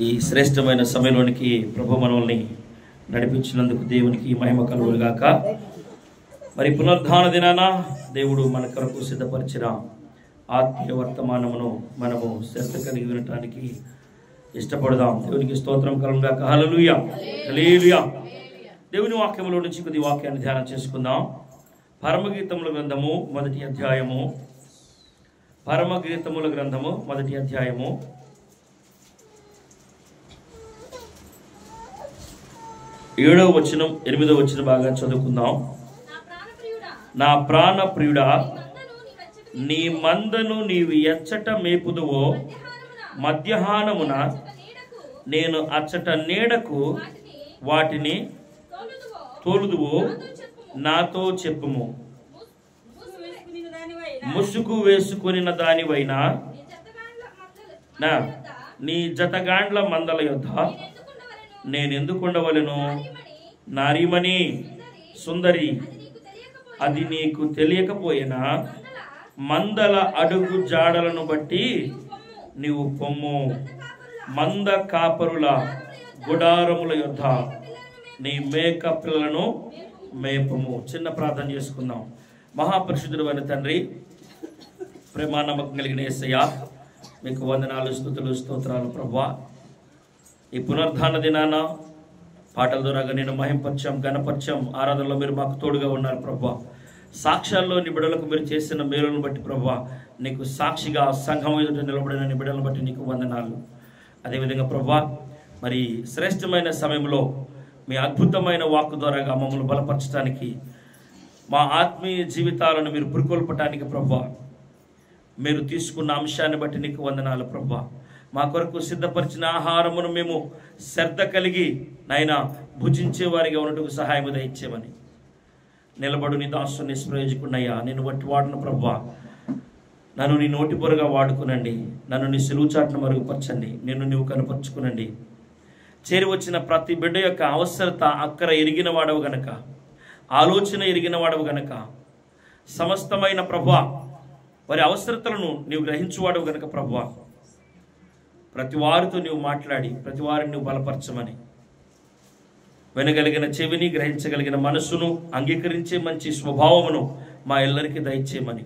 ఈ శ్రేష్టమైన సమయంలోనికి ప్రభు మనల్ని నడిపించినందుకు దేవునికి మహిమ కలుగునుగాక. మరి పునరుద్ధాన దినాన దేవుడు మన కొరకు సిద్ధపరిచిన ఆత్మీయ వర్తమానమును మనము శ్రద్ధ కలిగి వినటానికి ఇష్టపడదాం. దేవునికి స్తోత్రం కలుగునుగాక. హల్లెలూయా, హల్లెలూయా. దేవుని వాక్యములో నుంచి కొద్ది వాక్యాన్ని ధ్యానం చేసుకుందాం. పరమగీతముల గ్రంథము మొదటి అధ్యాయము, పరమగీతముల గ్రంథము మొదటి అధ్యాయము 7వ వచనం 8వ వచనం బాగా చదువుకుందాం. నా ప్రాణ ప్రియుడా, నీ మందను నీవు ఎచ్చట మేపుదువో, మధ్యాహ్నమున నేను అచ్చట నీడకు వాటిని తోలుదువో నాతో చెప్పుము. ముసుగు వేసుకొనిన దానివైనా నీ జతగాండ్ల మందల యొద్ద నేనెందుకుండవలెను? నారీమణి సుందరి, అది నీకు తెలియకపోయినా మందల అడుగు జాడలను బట్టి నీవు పొమ్ము. మంద కాపరుల గుడారముల యొద్ద నీ మేక పిల్లలను మేపము. చిన్న ప్రార్థన చేసుకుందాం. మహాపరిశుద్ధుడు అయిన తండ్రి, ప్రేమానమ్మకం కలిగిన యేసయ్య, మీకు వందనాలు, స్తుతులు, స్తోత్రాలు ప్రభువా. ఈ పునరుద్ధాన దినాన పాటల ద్వారా నేను మహింపరచాం, ఘనపరచాం. ఆరాధనలో మీరు మాకు తోడుగా ఉన్నారు ప్రభువా. సాక్ష్యాల్లో నీ బిడ్డలకు మీరు చేసిన మేలును బట్టి ప్రభువా, నీకు సాక్షిగా సంఘం ఎదుట నిలబడిన నీ బిడ్డలను బట్టి నీకు వందనాలు. అదేవిధంగా ప్రభువా, మరి శ్రేష్టమైన సమయంలో మీ అద్భుతమైన వాక్కు ద్వారాగా మమ్మల్ని బలపరచడానికి, మా ఆత్మీయ జీవితాలను మీరు పురుకొల్పటానికి ప్రభువా, మీరు తీసుకున్న అంశాన్ని బట్టి నీకు వందనాలు ప్రభువా. మా కొరకు సిద్ధపరిచిన ఆహారమును మేము శ్రద్ధ కలిగి నాయనా భుజించే వారిగా ఉన్నట్టుకు సహాయం దయచేయమని నిలబడు నీ దాసుని నిష్ప్రయోజకున్నయ్యా, నేను బట్టి వాడిన ప్రభువా, నన్ను నీ నోటి పొరగా వాడుకునండి. నన్ను నీ సిలువు చాటును మరుగుపరచండి. నిన్ను నీవు కనపరుచుకునండి. చేరి వచ్చిన ప్రతి బిడ్డ యొక్క అవసరత అక్కర ఎరిగిన వాడవు గనక, ఆలోచన ఎరిగిన వాడవు గనక, సమస్తమైన ప్రభువా వారి అవసరతలను నీవు గ్రహించువాడవు గనక ప్రభువా, ప్రతి వారితో నీవు మాట్లాడి ప్రతి వారిని నువ్వు బలపరచమని, వినగలిగిన చెవిని, గ్రహించగలిగిన మనసును, అంగీకరించే మంచి స్వభావమును మా ఎల్లరికీ దయచేయమని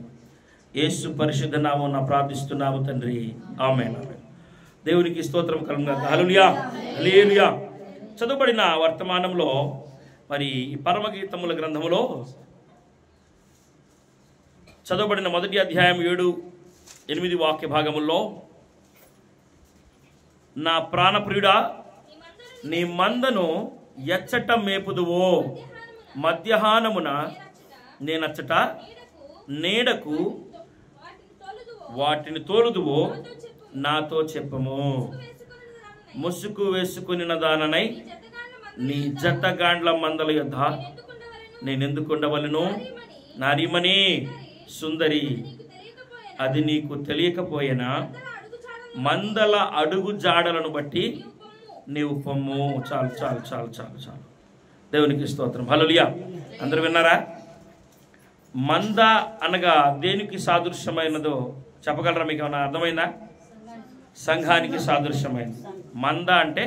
యేసు పరిశుద్ధ నామమున ప్రార్థిస్తున్నాము తండ్రి, ఆమేన్. దేవునికి స్తోత్రం కలుగుగాక. హల్లెలూయా, హల్లెలూయా. చదువుబడిన వర్తమానంలో మరి ఈ పరమగీతముల గ్రంథములో చదవబడిన మొదటి అధ్యాయం 7-8 వాక్య భాగముల్లో, నా ప్రాణప్రియుడా, నీ మందను ఎచ్చట మేపుదువో, మధ్యాహ్నమున నేనచ్చట నీడకు వాటిని తోలుదువో నాతో చెప్పము. ముసుగు వేసుకుని దాననై నీ జతగాండ్ల మందల యొద్ద నేనెందుకుండవలెను? నారీమణి సుందరి, అది నీకు తెలియకపోయినా మందల అడుగు జాడలను బట్టి నీవు పొమ్ము. చాలు చాలు చాలు చాలు చాలు. దేవునికి స్తోత్రం. హల్లెలూయా. అందరూ విన్నారా? మంద అనగా దేనికి సాదృశ్యమైనదో చెప్పగలరా? మీకు ఏమైనా అర్థమైందా? సంఘానికి సాదృశ్యమైనది. మంద అంటే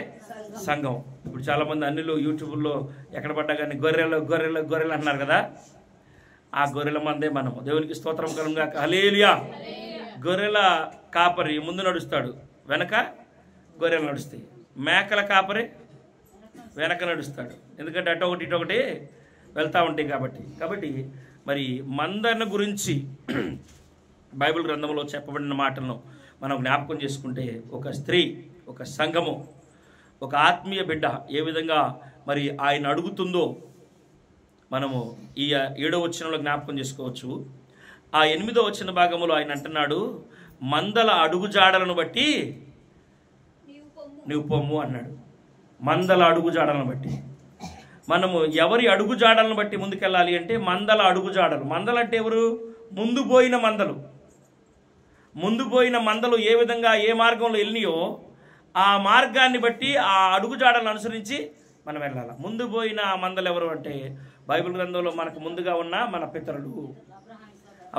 సంఘం. ఇప్పుడు చాలామంది అన్నిలో యూట్యూబ్లో ఎక్కడ పడ్డా కానీ గొర్రెలు గొర్రెలు గొర్రెలు అంటున్నారు కదా, ఆ గొర్రెల మందే మనము. దేవునికి స్తోత్రం కలుగుగాక. హల్లెలూయా. గొర్రెల కాపరి ముందు నడుస్తాడు, వెనక గొర్రెలు నడుస్తాయి. మేకల కాపరి వెనక నడుస్తాడు, ఎందుకంటే అటొకటి ఇటొకటి వెళ్తూ ఉంటాయి కాబట్టి మరి మందను గురించి బైబిల్ గ్రంథంలో చెప్పబడిన మాటలను మనం జ్ఞాపకం చేసుకుంటే, ఒక స్త్రీ, ఒక సంఘము, ఒక ఆత్మీయ బిడ్డ ఏ విధంగా మరి ఆయన అడుగుతుందో మనము ఈ 7వ వచనంలో జ్ఞాపకం చేసుకోవచ్చు. ఆ 8వ వచన భాగంలో ఆయన అంటున్నాడు, మందల అడుగు జాడలను బట్టి నీవు పొమ్ము అన్నాడు. మందల అడుగు జాడలను బట్టి మనము ఎవరి అడుగు జాడలను బట్టి ముందుకెళ్ళాలి అంటే మందల అడుగు జాడలు. మందలు అంటే ఎవరు? ముందు పోయిన మందలు. ముందు పోయిన మందలు ఏ విధంగా ఏ మార్గంలో వెళ్ళినాయో ఆ మార్గాన్ని బట్టి ఆ అడుగు జాడలను అనుసరించి మనం వెళ్ళాలి. ముందు పోయిన మందలు ఎవరు అంటే బైబిల్ గ్రంథంలో మనకు ముందుగా ఉన్న మన పితరులు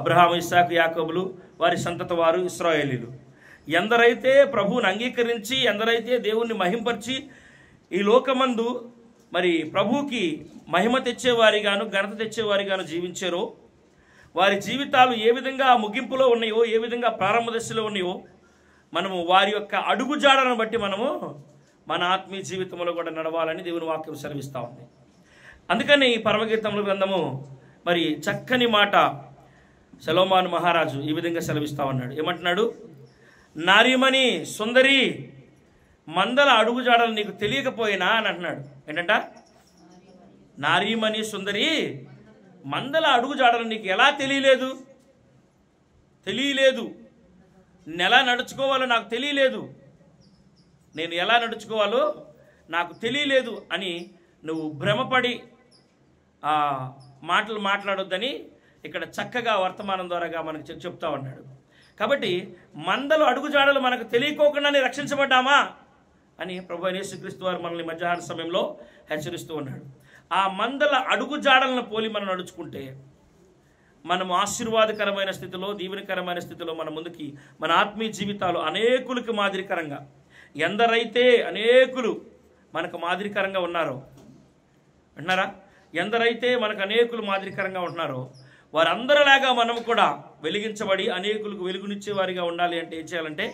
అబ్రహాము, ఇస్సాకు, యాకోబులు, వారి సంతతి వారు ఇశ్రాయేలీలు. ఎందరైతే ప్రభువుని అంగీకరించి, ఎందరైతే దేవుణ్ణి మహింపరిచి ఈ లోకమందు మరి ప్రభువుకి మహిమ తెచ్చేవారిగాను, ఘనత తెచ్చేవారిగాను జీవించారో, వారి జీవితాలు ఏ విధంగా ముగింపులో ఉన్నాయో, ఏ విధంగా ప్రారంభ దశలో ఉన్నాయో, మనము వారి యొక్క అడుగుజాడలను బట్టి మనము మన ఆత్మీయ జీవితంలో కూడా నడవాలని దేవుని వాక్యం సెలవిస్తూ ఉంది. అందుకని ఈ పరమగీతముల గ్రంథము మరి చక్కని మాట సొలొమోను మహారాజు ఈ విధంగా సెలవిస్తూ ఉన్నాడు. ఏమంటున్నాడు? నారీమణి సుందరి, మందల అడుగుజాడలు నీకు తెలియకపోయినా అని అంటున్నాడు. ఏంటంట? నారీమణి సుందరి, మందల అడుగుజాడలు నీకు ఎలా తెలియలేదు? నేను ఎలా నడుచుకోవాలో నాకు తెలియలేదు, నేను ఎలా నడుచుకోవాలో నాకు తెలియలేదు అని నువ్వు భ్రమపడి ఆ మాటలు మాట్లాడొద్దని ఇక్కడ చక్కగా వర్తమానం ద్వారాగా మనకు చెప్తా ఉన్నాడు. కాబట్టి మందలు అడుగుజాడలు మనకు తెలియకోకుండానే రక్షించబడ్డామా అని ప్రభువైన యేసుక్రీస్తు వారు మనల్ని మధ్యాహ్న సమయంలో హెచ్చరిస్తూ ఉన్నాడు. ఆ మందల అడుగుజాడలను పోలి మనం నడుచుకుంటే మనము ఆశీర్వాదకరమైన స్థితిలో, దీవెనకరమైన స్థితిలో మన ముందుకి మన ఆత్మీయ జీవితాలు అనేకులకు మాదిరికరంగా, ఎందరైతే అనేకులు మనకు మాదిరికరంగా ఉన్నారో, అంటున్నారా, ఎందరైతే మనకు అనేకులు మాదిరికరంగా ఉంటున్నారో వారందరిలాగా మనం కూడా వెలిగించబడి అనేకులకు వెలుగునిచ్చే వారిగా ఉండాలి. అంటే ఏం చేయాలంటే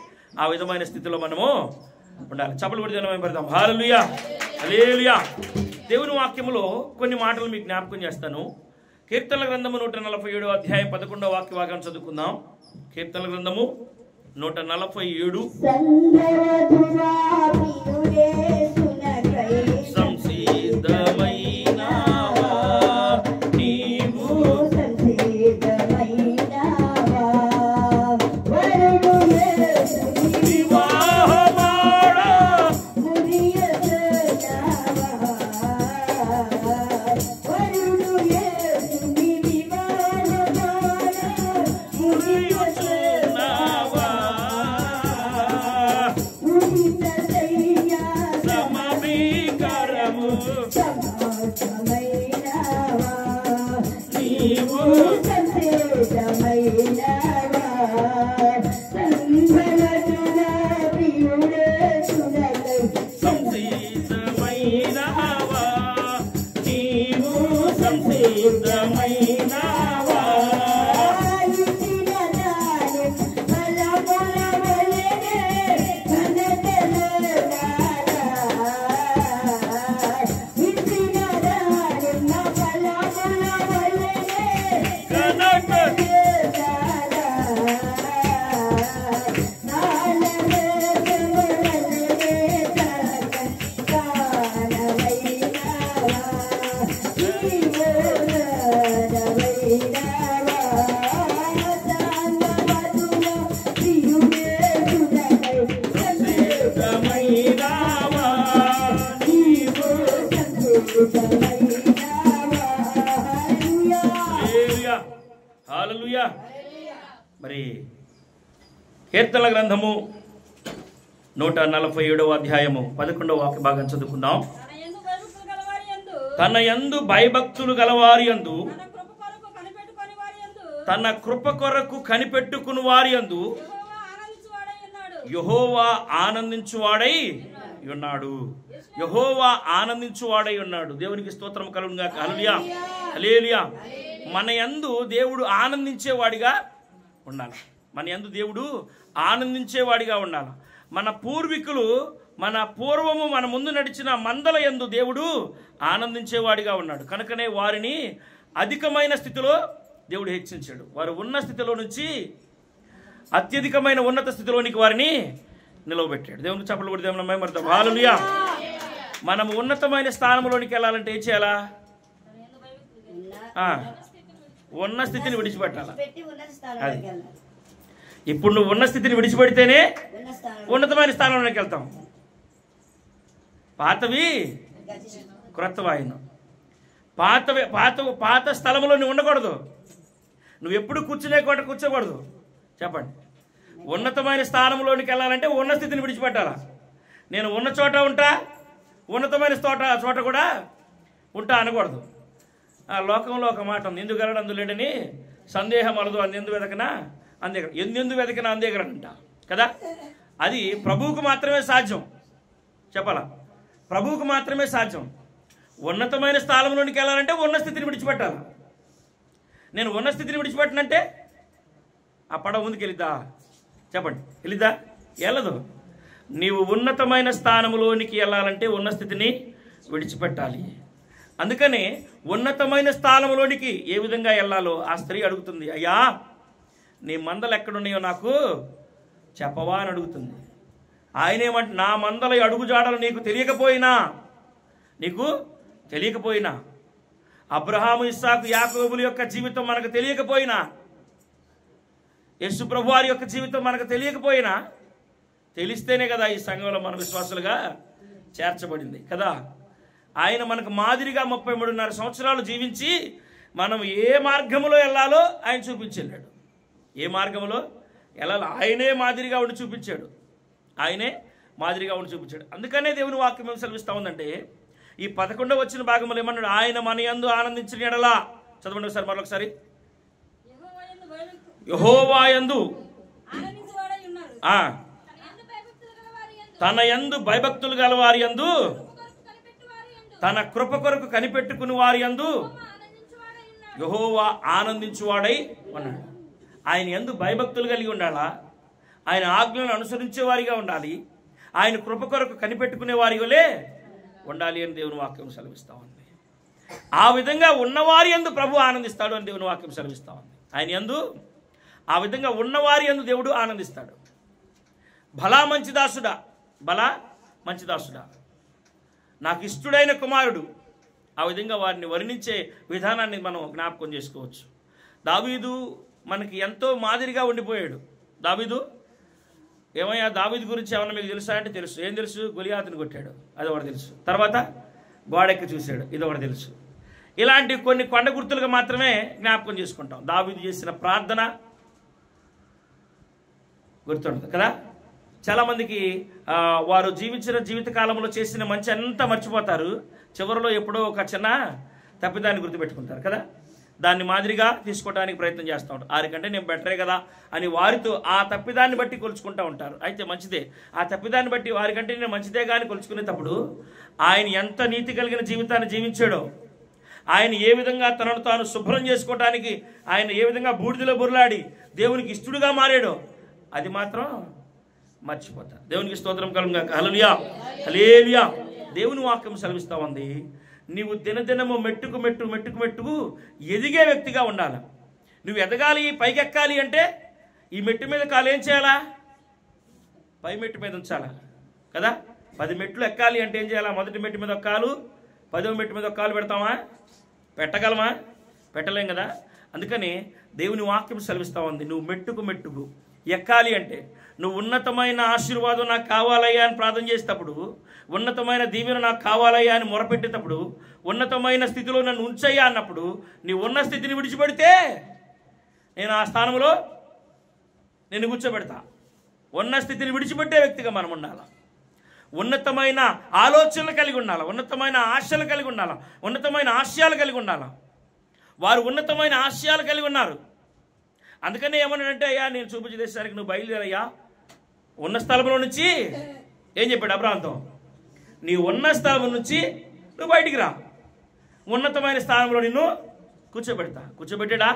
ఆ విధమైన స్థితిలో మనము ఉండాలి. చప్పలు కొట్టి దినమే పెడతాం. హల్లెలూయా, హల్లెలూయా. దేవుని వాక్యములో కొన్ని మాటలు మీకు జ్ఞాపకం చేస్తాను. కీర్తనల గ్రంథము 147 అధ్యాయం 11వ వాక్య భాగం చదువుకుందాం. కీర్తనల గ్రంథము 147. హల్లెలూయా. మరి కీర్తనల గ్రంథము 147వ అధ్యాయము 11వ వాక్య భాగం చదువుకుందాం. తన యందు భయభక్తులు గలవారి యందు, తన కృప కొరకు కనిపెట్టుకుని వారి యందు యెహోవా ఆనందించువాడై ఉన్నాడు. యెహోవా ఆనందించువాడై ఉన్నాడు. దేవునికి స్తోత్రం కలుగును గాక. హల్లెలూయా, హల్లెలూయా. మన యందు దేవుడు ఆనందించేవాడిగా ఉండాలి. మన యందు దేవుడు ఆనందించేవాడిగా ఉండాలి. మన పూర్వీకులు, మన పూర్వము మన ముందు నడిచిన మందల యందు దేవుడు ఆనందించేవాడిగా ఉన్నాడు. కనుకనే వారిని అధికమైన స్థితిలో దేవుడు హెచ్చించాడు. వారు ఉన్న స్థితిలో నుంచి అత్యధికమైన ఉన్నత స్థితిలోనికి వారిని నిలవబెట్టాడు. దేవునికి చప్పట్లు కొట్టి దేవుని మహిమపడతాం. హల్లెలూయా. మనము ఉన్నతమైన స్థానంలోనికి వెళ్ళాలంటే ఏం చేయాలా? ఉన్న స్థితిని విడిచిపెట్టాలి. అది ఇప్పుడు నువ్వు ఉన్న స్థితిని విడిచిపెడితేనే ఉన్నతమైన స్థానంలోకి వెళ్తాం. పాతవి క్రొత్తవాయిను. పాత స్థలంలో నువ్వు ఉండకూడదు. నువ్వు ఎప్పుడు కూర్చునే కోట కూర్చోకూడదు. చెప్పండి. ఉన్నతమైన స్థానంలోనికి వెళ్ళాలంటే ఉన్న స్థితిని విడిచిపెట్టాలా. నేను ఉన్న చోట ఉంటా, ఉన్నతమైన చోట కూడా ఉంటా అనకూడదు. లోకంలో ఒక మాట ఉంది, ఎందుకు వెళ్ళడం అందులేడని సందేహం అలదు, అందెందు వెదకనా అందేగడ, ఎందెందు వెదకినా అందేగడంట. కదా. అది ప్రభువుకు మాత్రమే సాధ్యం. చెప్పాలా, ప్రభువుకు మాత్రమే సాధ్యం. ఉన్నతమైన స్థానంలోనికి వెళ్ళాలంటే ఉన్న స్థితిని విడిచిపెట్టాలి. నేను ఉన్న స్థితిని విడిచిపెట్టనంటే ఆ పడవ ముందుకు వెళ్ళిద్దా? చెప్పండి, వెళ్ళిద్దా? వెళ్ళదు. నీవు ఉన్నతమైన స్థానంలోనికి వెళ్ళాలంటే ఉన్న స్థితిని విడిచిపెట్టాలి. అందుకనే ఉన్నతమైన స్థానంలోనికి ఏ విధంగా వెళ్ళాలో ఆ స్త్రీ అడుగుతుంది, అయ్యా నీ మందలు ఎక్కడున్నాయో నాకు చెప్పవా అని అడుగుతుంది. ఆయన ఏమంటే, నా మందల అడుగు జాడలు నీకు తెలియకపోయినా, అబ్రహాము, ఇస్సాకు, యాకోబుల యొక్క జీవితం మనకు తెలియకపోయినా, యేసు ప్రభు వారి యొక్క జీవితం మనకు తెలియకపోయినా, తెలిస్తేనే కదా ఈ సంఘంలో మన విశ్వాసులుగా చేర్చబడింది కదా. ఆయన మనకు మాదిరిగా 33.5 సంవత్సరాలు జీవించి మనం ఏ మార్గంలో వెళ్ళాలో ఆయన చూపించాడు. ఏ మార్గంలో వెళ్ళాలో ఆయనే మాదిరిగా ఉండి చూపించాడు. అందుకనే దేవుని వాక్యం ఏం సెలవిస్తా ఉందంటే, ఈ 11వ వచ్చిన భాగంలో ఏమన్నాడు? ఆయన మన యందు ఆనందించిన యెడల, చదవండి ఒకసారి, మరొకసారి. యెహోవా యందు తన యందు భయభక్తులు గల వారి యందు, తన కృప కొరకు కనిపెట్టుకుని వారి యందు యెహోవా ఆనందించువాడై ఉన్నాడు. ఆయన యందు భయభక్తులు కలిగి ఉండాలా, ఆయన ఆజ్ఞలను అనుసరించే వారిగా ఉండాలి, ఆయన కృప కొరకు కనిపెట్టుకునే వారి వలే ఉండాలి అని దేవుని వాక్యం సెలవిస్తా ఉంది. ఆ విధంగా ఉన్నవారి యందు ప్రభు ఆనందిస్తాడు అని దేవుని వాక్యం సెలవిస్తా ఉంది. ఆయన యందు ఆ విధంగా ఉన్నవారి యందు దేవుడు ఆనందిస్తాడు. భలా మంచి దాసుడా, నాకు ఇష్టడైన కుమారుడు. ఆ విధంగా వారిని వర్ణించే విధానాన్ని మనం జ్ఞాపకం చేసుకోవచ్చు. దావీదు మనకి ఎంతో మాదిరిగా ఉండిపోయాడు. దావీదు గురించి ఏమన్నా మీకు తెలుసా అంటే తెలుసు. ఏం తెలుసు? గొలియాతుని కొట్టాడు, అది ఒకటి తెలుసు. తర్వాత గోడెక్కి చూశాడు, ఇది ఒకటి తెలుసు. ఇలాంటి కొన్ని కొండ గుర్తులుగా మాత్రమే జ్ఞాపకం చేసుకుంటాం. దావీదు చేసిన ప్రార్థన గుర్తుండదు కదా. చాలామందికి వారు జీవించిన జీవితకాలంలో చేసిన మంచి అంతా మర్చిపోతారు. చివరిలో ఎప్పుడో ఒక చిన్న తప్పిదాన్ని గుర్తుపెట్టుకుంటారు కదా. దాన్ని మాదిరిగా తీసుకోవడానికి ప్రయత్నం చేస్తూ ఉంటారు. వారికంటే నేను బెటరే కదా అని వారితో ఆ తప్పిదాన్ని బట్టి కొలుచుకుంటూ ఉంటారు. అయితే మంచిదే, ఆ తప్పిదాన్ని బట్టి వారికంటే నేను మంచిదే కానీ కొలుచుకునేటప్పుడు ఆయన ఎంత నీతి కలిగిన జీవితాన్ని జీవించాడో, ఆయన ఏ విధంగా తనను తాను శుభ్రం చేసుకోవడానికి ఆయన ఏ విధంగా బూడిదలో బుర్లాడి దేవునికి ఇష్టడుగా మారాడో అది మాత్రం మర్చిపోతారు. దేవునికి స్తోత్రం కలుగుగాక. హల్లెలూయా, హల్లెలూయా. దేవుని వాక్యం సెలవిస్తా ఉంది, నీవు దినదినము మెట్టుకు ఎదిగే వ్యక్తిగా ఉండాలి. నువ్వు ఎదగాలి, పైకెక్కాలి అంటే ఈ మెట్టు మీద కాలు ఏం చేయాలా? పై మెట్టు మీద ఉంచాలా కదా. 10 మెట్లు ఎక్కాలి అంటే ఏం చేయాలా? మొదటి మెట్టు మీద ఒక కాలు, 10వ మెట్టు మీద ఒక కాలు పెడతామా? పెట్టగలమా? పెట్టలేం కదా. అందుకని దేవుని వాక్యం సెలవిస్తా ఉంది, నువ్వు మెట్టుకు ఎక్కాలి అంటే, నువ్వు ఉన్నతమైన ఆశీర్వాదం నాకు కావాలయ్యా అని ప్రార్థన చేసేటప్పుడు, ఉన్నతమైన దీవెన నాకు కావాలయ్యా అని మొరపెట్టేటప్పుడు, ఉన్నతమైన స్థితిలో నన్ను ఉంచయ్యా అన్నప్పుడు, నీ ఉన్న స్థితిని విడిచిపెడితే నేను ఆ స్థానంలో నేను కూర్చోబెడతా. ఉన్న స్థితిని విడిచిపెట్టే వ్యక్తిగా మనం ఉండాలి. ఉన్నతమైన ఆలోచనలు కలిగి ఉండాలి, ఉన్నతమైన ఆశలు కలిగి ఉండాలి, ఉన్నతమైన ఆశయాలు కలిగి ఉండాలి. వారు ఉన్నతమైన ఆశయాలు కలిగి ఉన్నారు. అందుకనే ఏమన్నాడంటే, అయ్యా నేను చూపించే దేశానికి నువ్వు బయలుదేరయ్యా, ఉన్న స్థలంలో నుంచి ఏం చెప్పాడు అబ్రాహాముతో? నీ ఉన్న స్థలం నుంచి నువ్వు బయటికి రా, ఉన్నతమైన స్థానంలో నిన్ను కూర్చోబెట్టాడా?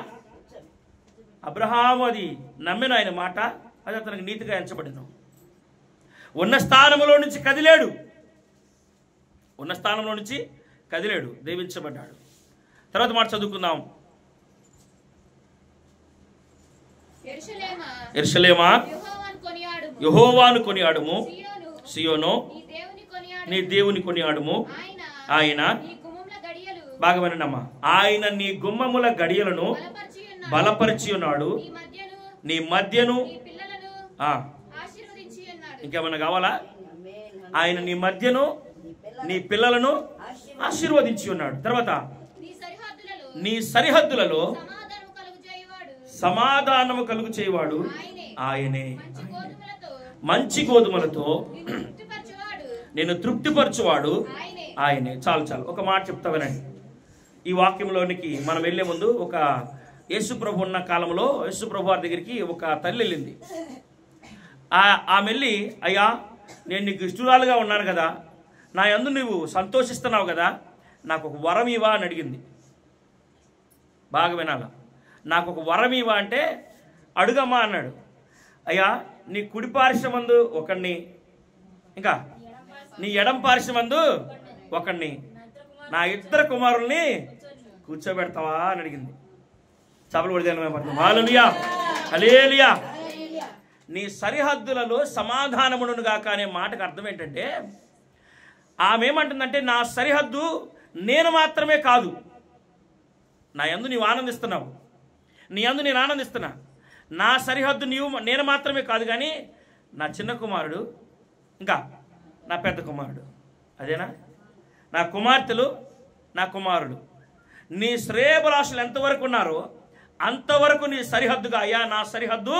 అబ్రహాము అది నమ్మిన ఆయన మాట, అది అతనికి నీతిగా ఎంచబడిన. ఉన్న స్థానంలో నుంచి కదిలేడు, దీవించబడ్డాడు. తర్వాత మాట చదువుకుందాం. యెరూషలేమా యెహోవాను కొనియాడుము, సియోను నీ దేవుని కొనియాడుము. ఆయన బాగా వినండమ్మా, ఆయన నీ గుమ్మముల గడియలను బలపరిచి ఉన్నాడు, నీ మధ్యను. ఇంకేమన్నా కావాలా? ఆయన నీ మధ్యను నీ పిల్లలను ఆశీర్వదించి ఉన్నాడు. తర్వాత నీ సరిహద్దులలో సమాధానము కలుగు చేయవాడు ఆయనే. మంచి గోధుమలతో నేను తృప్తిపరచువాడు ఆయనే. చాలు ఒక మాట చెప్తా వినండి. ఈ వాక్యంలోనికి మనం వెళ్లే ముందు, ఒక యేసు ప్రభు ఉన్న కాలంలో యేసు ప్రభు వారి దగ్గరికి ఒక తల్లి వెళ్ళింది. ఆమె వెళ్ళి, అయ్యా నేను నీకు ఇష్టరాలుగా ఉన్నాను కదా, నా యందు నువ్వు సంతోషిస్తున్నావు కదా, నాకు ఒక వరం ఇవా అని అడిగింది. బాగా వినాల. నాకు ఒక వరం ఇవా అంటే అడుగమ్మా అన్నాడు. అయ్యా నీ కుడి పార్శ్వమందు ఒకడిని, ఇంకా నీ ఎడం పార్శ్వమందు ఒకడిని, నా 2 కుమారుల్ని కూర్చోబెడతావా అని అడిగింది. చపలు కొడితే హల్లెలూయా హల్లెలూయా. నీ సరిహద్దులలో సమాధానమును గాక అనే మాటకు అర్థం ఏంటంటే, ఆమె ఏమంటుందంటే నా సరిహద్దు నేను మాత్రమే కాదు, నా యందు నీవు ఆనందిస్తున్నావు, నీ యందు నేను ఆనందిస్తున్నా. నా సరిహద్దు నేను మాత్రమే కాదు, కానీ నా చిన్న కుమారుడు, ఇంకా నా పెద్ద కుమారుడు, అదేనా, నా కుమార్తెలు, నా కుమారుడు, నీ శ్రేయభిలాషులు ఎంతవరకు ఉన్నారో అంతవరకు నీ సరిహద్దుగా, అయ్యా నా సరిహద్దు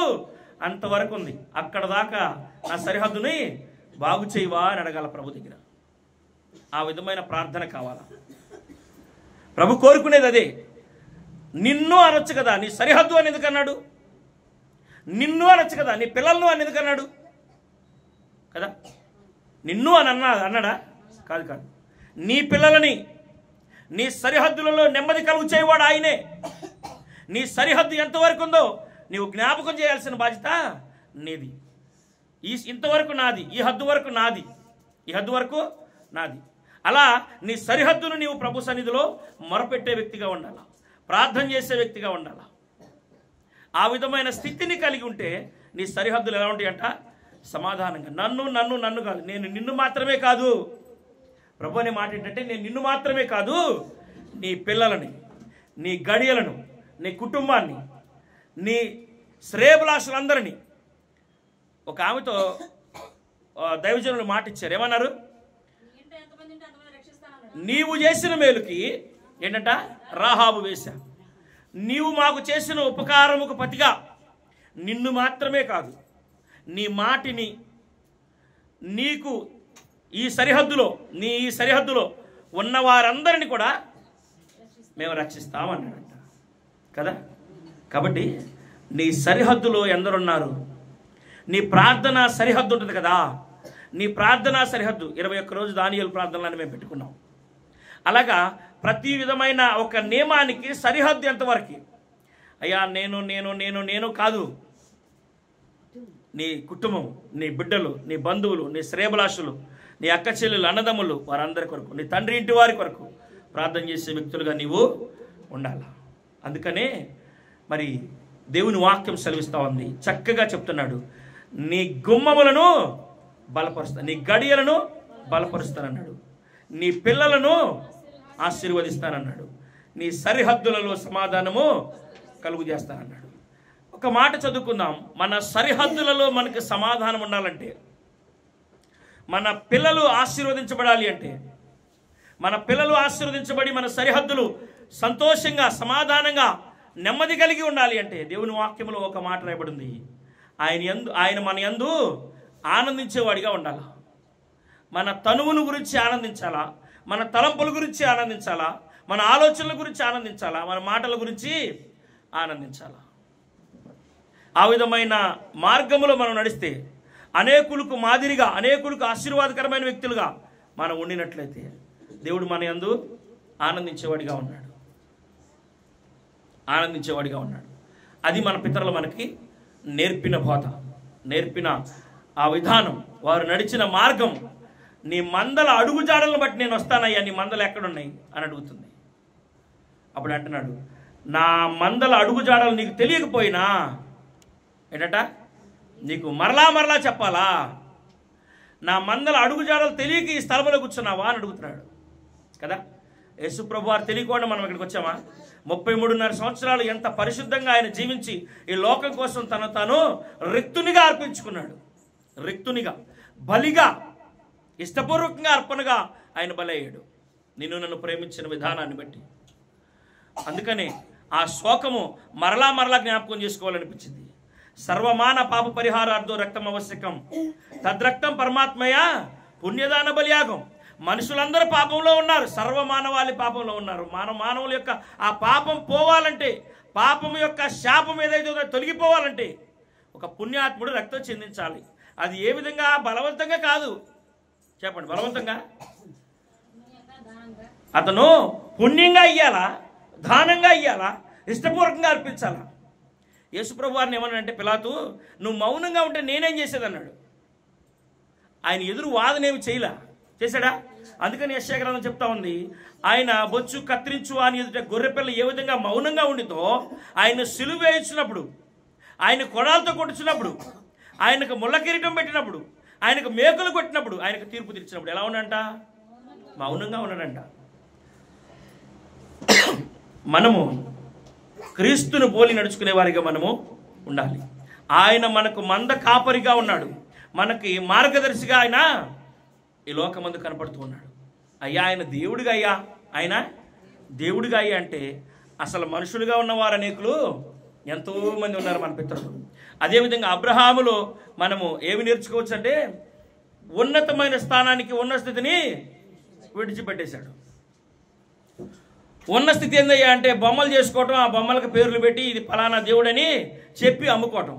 అంతవరకు ఉంది, అక్కడ దాకా నా సరిహద్దుని బాగు చేయవా అని అడగాల ప్రభు దగ్గర. ఆ విధమైన ప్రార్థన కావాలా. ప్రభు కోరుకునేది అదే. నిన్ను అనొచ్చు కదా, నీ సరిహద్దు అని ఎందుకన్నాడు? నిన్ను అనొచ్చు కదా, నీ పిల్లలను అని ఎందుకన్నాడు కదా? నిన్ను అని అన్నాడా? కాదు కాదు. నీ పిల్లలని నీ సరిహద్దులలో నెమ్మది కలుగు చేయవాడు ఆయనే. నీ సరిహద్దు ఎంతవరకు ఉందో నీవు జ్ఞాపకం చేయాల్సిన బాధ్యత నీది. ఇంతవరకు నాది, ఈ హద్దు వరకు నాది, ఈ హద్దు వరకు నాది. అలా నీ సరిహద్దును నీవు ప్రభు సన్నిధిలో మొరపెట్టే వ్యక్తిగా ఉండాలా, ప్రార్థన చేసే వ్యక్తిగా ఉండాలా. ఆ విధమైన స్థితిని కలిగి ఉంటే నీ సరిహద్దులు ఎలా ఉంటాయంట? సమాధానంగా. నన్ను నన్ను నన్ను కాదు, నేను నిన్ను మాత్రమే కాదు. ప్రభు అనే మాట ఏంటంటే, నేను నిన్ను మాత్రమే కాదు, నీ పిల్లలని, నీ గడియలను, నీ కుటుంబాన్ని, నీ శ్రేయభిలాషులందరినీ. ఒక ఆమెతో దైవజనులు మాట ఇచ్చారు, ఏమన్నారు? నీవు చేసిన మేలుకి ఏంటంట? రాహాబు వేశ. నీవు మాకు చేసిన ఉపకారముకు ప్రతిగా నిన్ను మాత్రమే కాదు, నీ మాటిని నీకు ఈ సరిహద్దులో ఉన్న వారందరినీ కూడా మేము రక్షిస్తామన్నాడంట కదా. కాబట్టి నీ సరిహద్దులో ఎందరున్నారు? నీ ప్రార్థన సరిహద్దు ఉంటుంది కదా. నీ ప్రార్థన సరిహద్దు 21 రోజు దానియేలు ప్రార్థనలను మేము పెట్టుకున్నాం. అలాగా ప్రతి విధమైన ఒక నియమానికి సరిహద్దు ఎంతవరకు? అయ్యా నేను నేను నేను నేను కాదు, నీ కుటుంబం, నీ బిడ్డలు, నీ బంధువులు, నీ శ్రేయభిలాషులు, నీ అక్క చెల్లెలు, అన్నదమ్ములు, వారందరి కొరకు, నీ తండ్రి ఇంటి వారి కొరకు ప్రార్థన చేసే వ్యక్తులుగా నీవు ఉండాలి. అందుకనే మరి దేవుని వాక్యం సెలవిస్తూ ఉంది, చక్కగా చెప్తున్నాడు. నీ గుమ్మములను బలపరుస్తా, నీ గడియలను బలపరుస్తానన్నాడు, నీ పిల్లలను ఆశీర్వదిస్తానన్నాడు, నీ సరిహద్దులలో సమాధానము కలుగు చేస్తానన్నాడు. ఒక మాట చదువుకుందాం. మన సరిహద్దులలో మనకి సమాధానం ఉండాలంటే, మన పిల్లలు ఆశీర్వదించబడాలి అంటే, మన పిల్లలు ఆశీర్వదించబడి మన సరిహద్దులు సంతోషంగా, సమాధానంగా, నెమ్మది కలిగి ఉండాలి అంటే దేవుని వాక్యంలో ఒక మాట రాయబడింది, ఆయన మన యందు ఆనందించేవాడిగా ఉండాలా. మన తనువును గురించి ఆనందించాలా, మన తలంపుల గురించి ఆనందించాలా, మన ఆలోచనల గురించి ఆనందించాలా, మన మాటల గురించి ఆనందించాలా. ఆ విధమైన మార్గంలో మనం నడిస్తే అనేకులకు మాదిరిగా, అనేకులకు ఆశీర్వాదకరమైన వ్యక్తులుగా మనం ఉండినట్లయితే దేవుడు మన యందు ఆనందించేవాడిగా ఉన్నాడు. అది మన పితరులు మనకి నేర్పిన బోధ, నేర్పిన ఆ విధానం, వారు నడిచిన మార్గం. నీ మందల అడుగుజాడలను బట్టి నేను వస్తానయ్యా, నీ మందలు ఎక్కడున్నాయి అని అడుగుతుంది. అప్పుడు అంటున్నాడు, నా మందల అడుగుజాడలు నీకు తెలియకపోయినా ఏంటట, నీకు మరలా చెప్పాలా? నా మందల అడుగుజాడలు తెలియక ఈ స్థలంలో కూర్చున్నావా అని అడుగుతున్నాడు కదా. యేసుప్రభు వారు తెలియకుండా మనం ఇక్కడికి వచ్చామా? 33.5 సంవత్సరాలు ఎంత పరిశుద్ధంగా ఆయన జీవించి ఈ లోకం కోసం తాను రిక్తునిగా అర్పించుకున్నాడు. రిక్తునిగా, బలిగా, ఇష్టపూర్వకంగా అర్పణగా ఆయన బలయ్యాడు, నిన్ను నన్ను ప్రేమించిన విధానాన్ని బట్టి. అందుకనే ఆ శోకము మరలా జ్ఞాపకం చేసుకోవాలనిపించింది. సర్వమాన పాప పరిహారార్థం రక్తం ఆవశ్యకం, తద్రక్తం పరమాత్మయ పుణ్యదాన బలియాగం. మనుషులందరూ పాపంలో ఉన్నారు, సర్వమానవాళి పాపంలో ఉన్నారు. మానవుల యొక్క ఆ పాపం పోవాలంటే, పాపం యొక్క శాపం ఏదైతే తొలగిపోవాలంటే ఒక పుణ్యాత్ముడు రక్తం చెందించాలి. అది ఏ విధంగా? బలవంతంగా కాదు. చెప్పండి, బలవంతంగా. అతను పుణ్యంగా ఇయ్యాలా, దానంగా ఇయ్యాలా, ఇష్టపూర్వకంగా అర్పించాలా? యేసుప్రభు వారిని ఏమన్నాడంటే, పిలాతు నువ్వు మౌనంగా ఉంటే నేనేం చేసేదన్నాడు. ఆయన ఎదురు వాదనేమి చేయలా, చేశాడా? అందుకని యెషయా గ్రంథం చెప్తా ఉంది, ఆయన బొచ్చు కత్తిరించు అని ఎదుట గొర్రెపిల్ల ఏ విధంగా మౌనంగా ఉండితో, ఆయన సిలువ వేయించినప్పుడు, ఆయన కొడాలతో కొట్టుచున్నప్పుడు, ఆయనకు ముళ్ళ కిరీటం పెట్టినప్పుడు, ఆయనకు మేకులు కొట్టినప్పుడు, ఆయనకు తీర్పు తీర్చినప్పుడు ఎలా ఉన్నాడంట? మౌనంగా ఉన్నాడంట. మనము క్రీస్తును పోలి నడుచుకునే వారిగా మనము ఉండాలి. ఆయన మనకు మంద కాపరిగా ఉన్నాడు, మనకి మార్గదర్శిగా ఆయన ఈ లోకమందు కనపడుతూ ఉన్నాడు. అయ్యా ఆయన దేవుడిగా, అయ్యా ఆయన దేవుడిగా అయ్యా అంటే అసలు మనుషులుగా ఉన్నవారు అనేకులు ఎంతోమంది ఉన్నారు మన పితరులు. అదేవిధంగా అబ్రహాములో మనము ఏమి నేర్చుకోవచ్చు అంటే, ఉన్నతమైన స్థానానికి ఉన్న స్థితిని విడిచిపెట్టేశాడు. ఉన్న స్థితి ఏందయ్యా అంటే బొమ్మలు చేసుకోవటం, ఆ బొమ్మలకు పేర్లు పెట్టి ఇది ఫలానా దేవుడని చెప్పి అమ్ముకోవటం.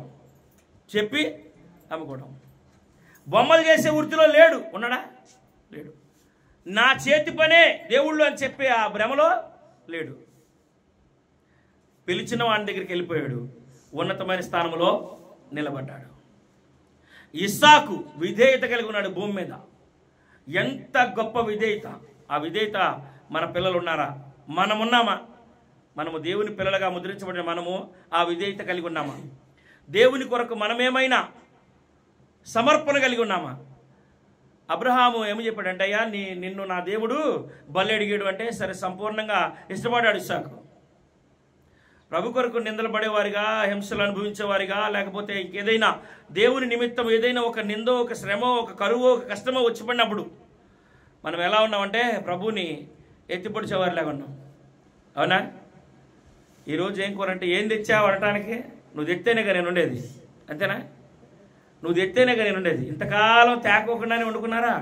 బొమ్మలు చేసే వృత్తిలో లేడు, ఉన్నాడా? లేడు. నా చేతి పనే దేవుళ్ళు అని చెప్పి ఆ భ్రమలో లేడు. పిలిచిన వాడి దగ్గరికి వెళ్ళిపోయాడు, ఉన్నతమైన స్థానంలో నిలబడ్డాడు. ఇస్సాకు విధేయత కలిగి ఉన్నాడు భూమి మీద. ఎంత గొప్ప విధేయత! ఆ విధేయత మన పిల్లలు ఉన్నారా? మనమున్నామా? మనము దేవుని పిల్లలుగా ముద్రించబడిన మనము ఆ విధేయత కలిగి ఉన్నామా? దేవుని కొరకు మనమేమైనా సమర్పణ కలిగి ఉన్నామా? అబ్రహాము ఏమి చెప్పాడంటే, అయ్యా నిన్ను నా దేవుడు బలి అడిగాడు అంటే సరే సంపూర్ణంగా ఇష్టపడ్డాడు ఇస్సాకు. ప్రభు కొరకు నిందలు పడేవారిగా, హింసలు అనుభవించేవారిగా, లేకపోతే ఇంకేదైనా దేవుని నిమిత్తం ఏదైనా ఒక నిందో, ఒక శ్రమో, ఒక కరువో, ఒక కష్టమో వచ్చి పడినప్పుడు మనం ఎలా ఉన్నామంటే ప్రభువుని ఎత్తిపొడిచేవారిలాగా ఉన్నాం. అవునా? ఈరోజు ఏం కూరంటే ఏం తెచ్చావు అనటానికి? నువ్వు తెత్తేనేగా నేను ఉండేది, అంతేనా? నువ్వు తెత్తేనేగా నేను ఉండేది. ఇంతకాలం తేకోకుండానే వండుకున్నారా?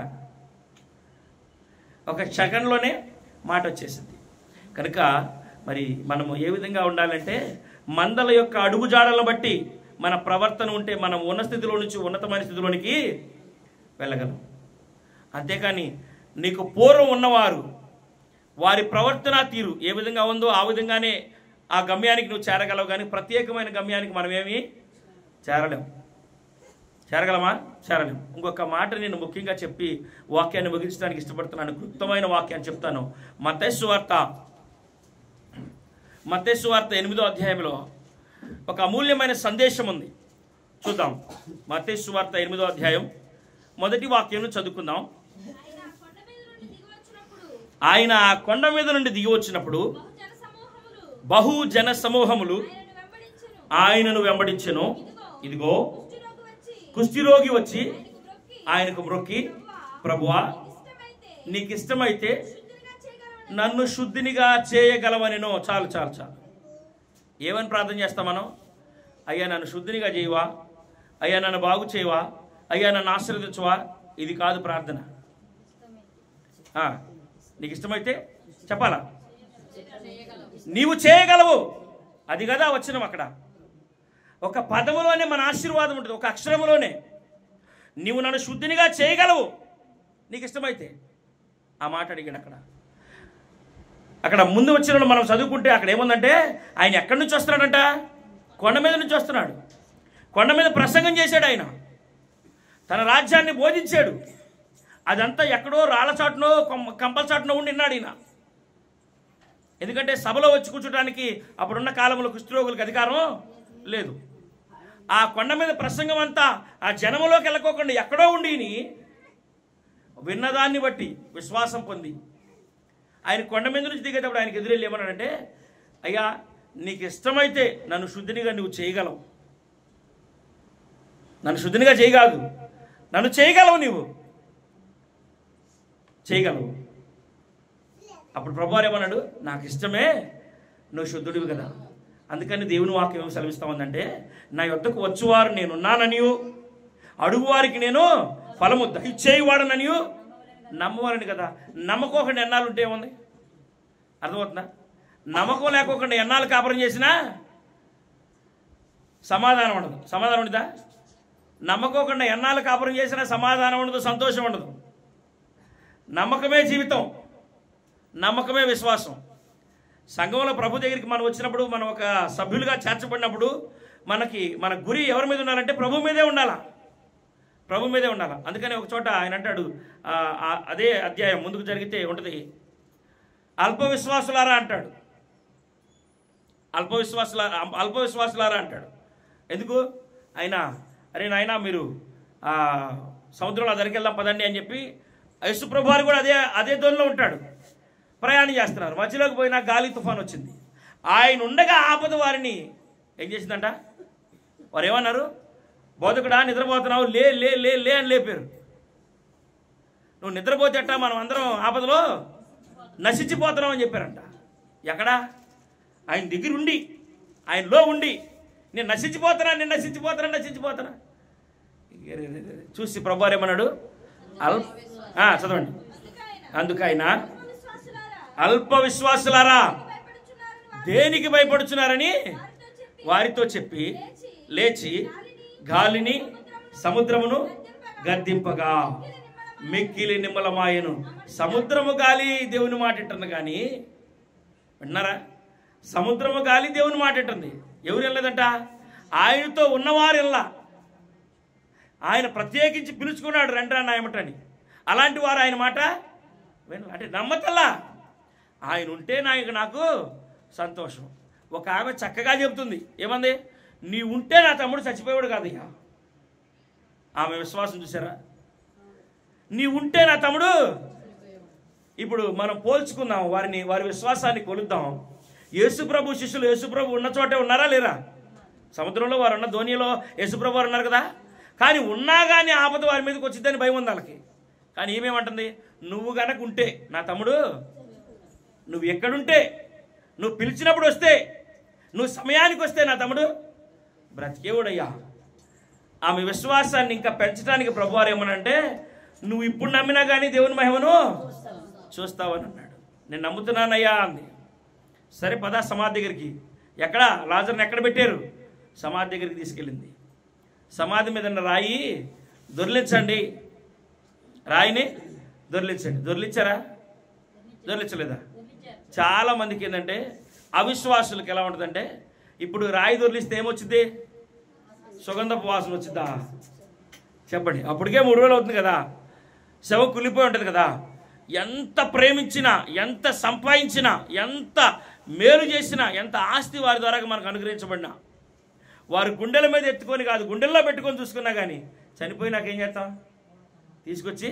ఒక సెకండ్లోనే మాట వచ్చేసింది. కనుక మరి మనము ఏ విధంగా ఉండాలంటే, మందల యొక్క అడుగుజాడలను బట్టి మన ప్రవర్తన ఉంటే మనం ఉన్న స్థితిలో నుంచి ఉన్నతమైన స్థితిలోనికి వెళ్ళగలం. అంతేకాని నీకు పూర్వం ఉన్నవారు వారి ప్రవర్తన తీరు ఏ విధంగా ఉందో ఆ విధంగానే ఆ గమ్యానికి నువ్వు చేరగలవు. కానీ ప్రత్యేకమైన గమ్యానికి మనమేమి చేరలేము. చేరగలమా? చేరలేము. ఇంకొక మాట నేను ముఖ్యంగా చెప్పి వాక్యాన్ని ముగించడానికి ఇష్టపడుతున్నాను. క్లుప్తమైన వాక్యాన్ని చెప్తాను. మత్తయి సువార్త 8వ అధ్యాయంలో ఒక అమూల్యమైన సందేశం ఉంది. చూద్దాం. మత్తయి సువార్త 8వ అధ్యాయం మొదటి వాక్యం చదువుకుందాం. ఆయన ఆ కొండ మీద నుండి దిగి వచ్చినప్పుడు బహుజన సమూహములు ఆయనను వెంబడించెను. ఇదిగో కుష్ఠరోగి వచ్చి ఆయనకు మ్రొక్కి, ప్రభువా నీకు ఇష్టమైతే నన్ను శుద్ధినిగా చేయగలవనెనో. చాలు చాలు చాలు. ఏమని ప్రార్థన చేస్తాం మనం? అయ్యా నన్ను శుద్ధినిగా చేయవా, అయ్యా నన్ను బాగు చేయవా, అయ్యా నన్ను ఆశీర్వదించవా. ఇది కాదు ప్రార్థన. నీకు ఇష్టమైతే చెప్పాలా? నీవు చేయగలవు. అది కదా వచ్చినాం. అక్కడ ఒక పదములోనే మన ఆశీర్వాదం ఉంటుంది, ఒక అక్షరములోనే. నీవు నన్ను శుద్ధినిగా చేయగలవు నీకు ఇష్టమైతే. ఆ మాట అడిగాడు. అక్కడ ముందు వచ్చిన మనం చదువుకుంటే అక్కడ ఏముందంటే, ఆయన ఎక్కడి నుంచి వస్తున్నాడంట? కొండ మీద నుంచి వస్తున్నాడు. కొండ మీద ప్రసంగం చేశాడు. ఆయన తన రాజ్యాన్ని బోధించాడు. అదంతా ఎక్కడో రాళ్ల చాటునో కంపల చాటునో ఉండిన్నాడు ఈయన. ఎందుకంటే సభలో వచ్చి కూర్చోడానికి అప్పుడున్న కాలంలో కుష్ఠరోగులకు అధికారం లేదు. ఆ కొండ మీద ప్రసంగం అంతా ఆ జనములోకి వెళ్ళకోకుండా ఎక్కడో ఉండి విన్నదాన్ని బట్టి విశ్వాసం పొంది ఆయన కొండ మీద నుంచి దిగేటప్పుడు ఆయనకు ఎదురెళ్ళి ఏమన్నాడంటే, అయ్యా నీకు ఇష్టమైతే నన్ను శుద్ధినిగా నువ్వు చేయగలవు. నన్ను శుద్ధినిగా చేయగలదు, నన్ను చేయగలవు, నీవు చేయగలవు. అప్పుడు ప్రభువారు ఏమన్నాడు? నాకు ఇష్టమే, నువ్వు శుద్ధుడివి కదా. అందుకని దేవుని వాక్యం ఏమి సెలవిస్తా ఉందంటే, నా యొద్దకు వచ్చువారు నేనున్నాననియు, అడుగువారికి నేను ఫలము దయచేయువాడననియు నమ్మవారని కదా. నమ్మకోకుండా ఎన్నాళ్ళు ఉంటే ఏముంది? అర్థమవుతుందా? నమ్మకం లేకోకుండా ఎన్నాళ్ళు కాపురం చేసినా సమాధానం ఉండదు. సమాధానం ఉండదా? నమ్మకోకుండా ఎన్నాళ్ళు కాపురం చేసినా సమాధానం ఉండదు, సంతోషం ఉండదు. నమ్మకమే జీవితం, నమ్మకమే విశ్వాసం. సంఘంలో ప్రభు దగ్గరికి మనం వచ్చినప్పుడు, మనం ఒక సభ్యులుగా చేర్చబడినప్పుడు మన గురి ఎవరి మీద ఉండాలంటే ప్రభు మీదే ఉండాలా, ప్రభు మీదే ఉండాలా. అందుకని ఒక చోట ఆయన అంటాడు, అదే అధ్యాయం ముందుకు జరిగితే ఉంటుంది, అల్ప విశ్వాసులారా అంటాడు, అల్ప విశ్వాసులారా అంటాడు. ఎందుకు? ఆయన అరే నాయనా మీరు సముద్రంలో దగ్గరికి వెళ్దాం పదండి అని చెప్పి యేసుప్రభు వారు కూడా అదే దోనిలో ఉంటాడు. ప్రయాణం చేస్తున్నారు, మధ్యలోకి పోయినా గాలి తుఫాన్ వచ్చింది. ఆయన ఉండగా ఆపద వారిని ఏం చేసిందంట? వారు ఏమన్నారు? బోధకుడా నిద్రపోతున్నావు, లే లే లే లే అని లేపారు. నువ్వు నిద్రపోతేట మనం అందరం ఆపదలో నశించిపోతున్నావు అని చెప్పారంట. ఎక్కడా? ఆయన దగ్గర ఉండి, ఆయనలో ఉండి, నేను నశించిపోతానా చూసి ప్రభువారు ఏమన్నాడు? చదవండి. అందుకైనా అల్ప విశ్వాసులారా దేనికి భయపడుచున్నారని వారితో చెప్పి లేచి గాలిని సముద్రమును గద్దింపగా మిక్కిలి నిమ్మలమాయను. సముద్రము గాలి దేవుని మాట వింటుంది కానీ, విన్నారా? సముద్రము గాలి దేవుని మాట వింటుంది. ఎవరు వెళ్ళలేదంట? ఆయనతో ఉన్నవారు వెళ్ళా. ఆయన ప్రత్యేకించి పిలుచుకున్నాడు రండ్రా నాయమటని. అలాంటి వారు ఆయన మాట అంటే నమ్మతల్లా. ఆయన ఉంటే నాకు సంతోషం. ఒక ఆమె చక్కగా చెబుతుంది, ఏమంది? నీ ఉంటే నా తమ్ముడు చచ్చిపోయాడు కాదయ్యా. ఆమె విశ్వాసం చూసారా? నీ ఉంటే నా తమ్ముడు. ఇప్పుడు మనం పోల్చుకుందాం, వారి విశ్వాసాన్ని కొలుద్దాం. యేసుప్రభు శిష్యులు యేసుప్రభు ఉన్న చోటే ఉన్నారా లేరా? సముద్రంలో వారు ఉన్న ధోనిలో యేసుప్రభు వారు ఉన్నారు కదా. కానీ ఉన్నా కానీ ఆపద వారి మీదకి వచ్చిద్దని భయం ఉంది వాళ్ళకి. కానీ ఏమేమంటుంది? నువ్వు గనక ఉంటే నా తమ్ముడు, నువ్వు ఎక్కడుంటే, నువ్వు పిలిచినప్పుడు వస్తే, నువ్వు సమయానికి వస్తే నా తమ్ముడు బ్రతికేవుడయ్యా. ఆమె విశ్వాసాన్ని ఇంకా పెంచడానికి ప్రభువారు ఏమనంటే, నువ్వు ఇప్పుడు నమ్మినా కానీ దేవుని మహిమను చూస్తావని అన్నాడు. నేను నమ్ముతున్నానయ్యా అంది. సరే పద సమాధి దగ్గరికి. ఎక్కడ? లాజర్ని ఎక్కడ పెట్టారు? సమాధి దగ్గరికి తీసుకెళ్ళింది. సమాధి మీద రాయి దొర్లించండి, రాయిని దొర్లించండి. దొర్లించారా? దొర్లించలేదా? చాలా మందికి ఏంటంటే అవిశ్వాసులకు ఎలా ఉంటుందంటే, ఇప్పుడు రాయి దొర్లిస్తే ఏమొచ్చింది? సుగంధపు వాసన వచ్చిద్దా? చెప్పండి. అప్పటికే 3 రోజులు అవుతుంది కదా, శవం కుళ్ళిపోయి ఉంటుంది కదా. ఎంత ప్రేమించినా, ఎంత సంపాదించినా, ఎంత మేలు చేసినా, ఎంత ఆస్తి వారి ద్వారా మనకు అనుగ్రహించబడినా, వారు గుండెల మీద ఎత్తుకొని కాదు, గుండెల్లో పెట్టుకొని చూసుకున్నా కానీ చనిపోయి నాకేం చేస్తాం? తీసుకొచ్చి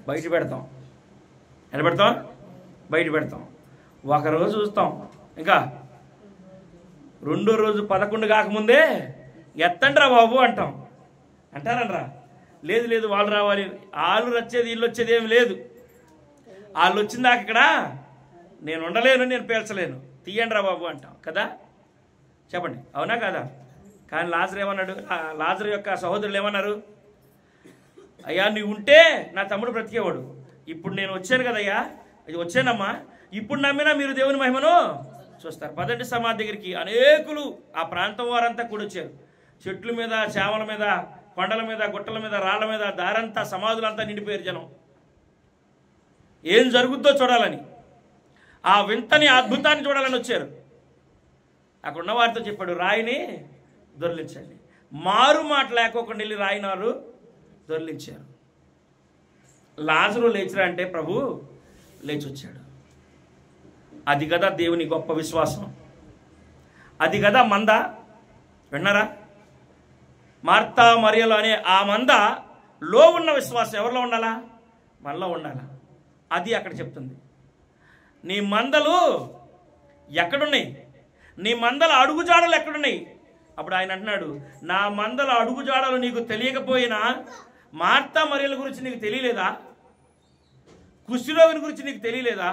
బయట పెడతాం. ఎలా పెడతాం? బయట పెడతాం. ఒకరోజు చూస్తాం, ఇంకా రెండో రోజు 11 కాకముందే ఎత్తండ్రా బాబు అంటాం. అంటారనరా? లేదు వాళ్ళు రావాలి, వాళ్ళు వచ్చేది వీళ్ళు వచ్చేది ఏమి లేదు. వాళ్ళు వచ్చిందాక ఇక్కడ నేను ఉండలేను, నేను పేల్చలేను, తీయండ్రా బాబు అంటాం కదా. చెప్పండి, అవునా కదా? కానీ లాజరు ఏమన్నాడు? లాజరు యొక్క సహోదరులు ఏమన్నారు? అయ్యా నువ్వు ఉంటే నా తమ్ముడు బ్రతికేవాడు. ఇప్పుడు నేను వచ్చాను కదయ్యా, ఇది వచ్చానమ్మా, ఇప్పుడు నమ్మినా మీరు దేవుని మహిమను చూస్తారు. పదండి సమాధి దగ్గరికి. అనేకులు ఆ ప్రాంతం వారంతా కూడా వచ్చారు. చెట్ల మీద, చేమల మీద, కొండల మీద, గుట్టల మీద, రాళ్ల మీద, దారంతా సమాధులంతా నిండిపోయారు జనం. ఏం జరుగుద్దో చూడాలని, ఆ వింతని అద్భుతాన్ని చూడాలని వచ్చారు. అక్కడ ఉన్న వారితో చెప్పాడు, రాయిని దొర్లించండి. మారు మాట లేకోకుండా వెళ్ళి రాయినారు దొర్లించారు. లాజరు లేచిరా అంటే ప్రభు లేచి వచ్చాడు. అది కదా దేవుని గొప్ప విశ్వాసం. అది కదా మంద. విన్నారా? మార్తా మరియలు అనే ఆ మందలో ఉన్న విశ్వాసం ఎవరిలో ఉండాలా? మనలో ఉండాలా. అది అక్కడ చెప్తుంది. నీ మందలు ఎక్కడున్నాయి? నీ మందల అడుగుజాడలు ఎక్కడున్నాయి? అప్పుడు ఆయన అంటున్నాడు, నా మందల అడుగుజాడలు నీకు తెలియకపోయినా మార్తా మరియల గురించి నీకు తెలియలేదా? కుష్ఠరోగిని గురించి నీకు తెలియలేదా?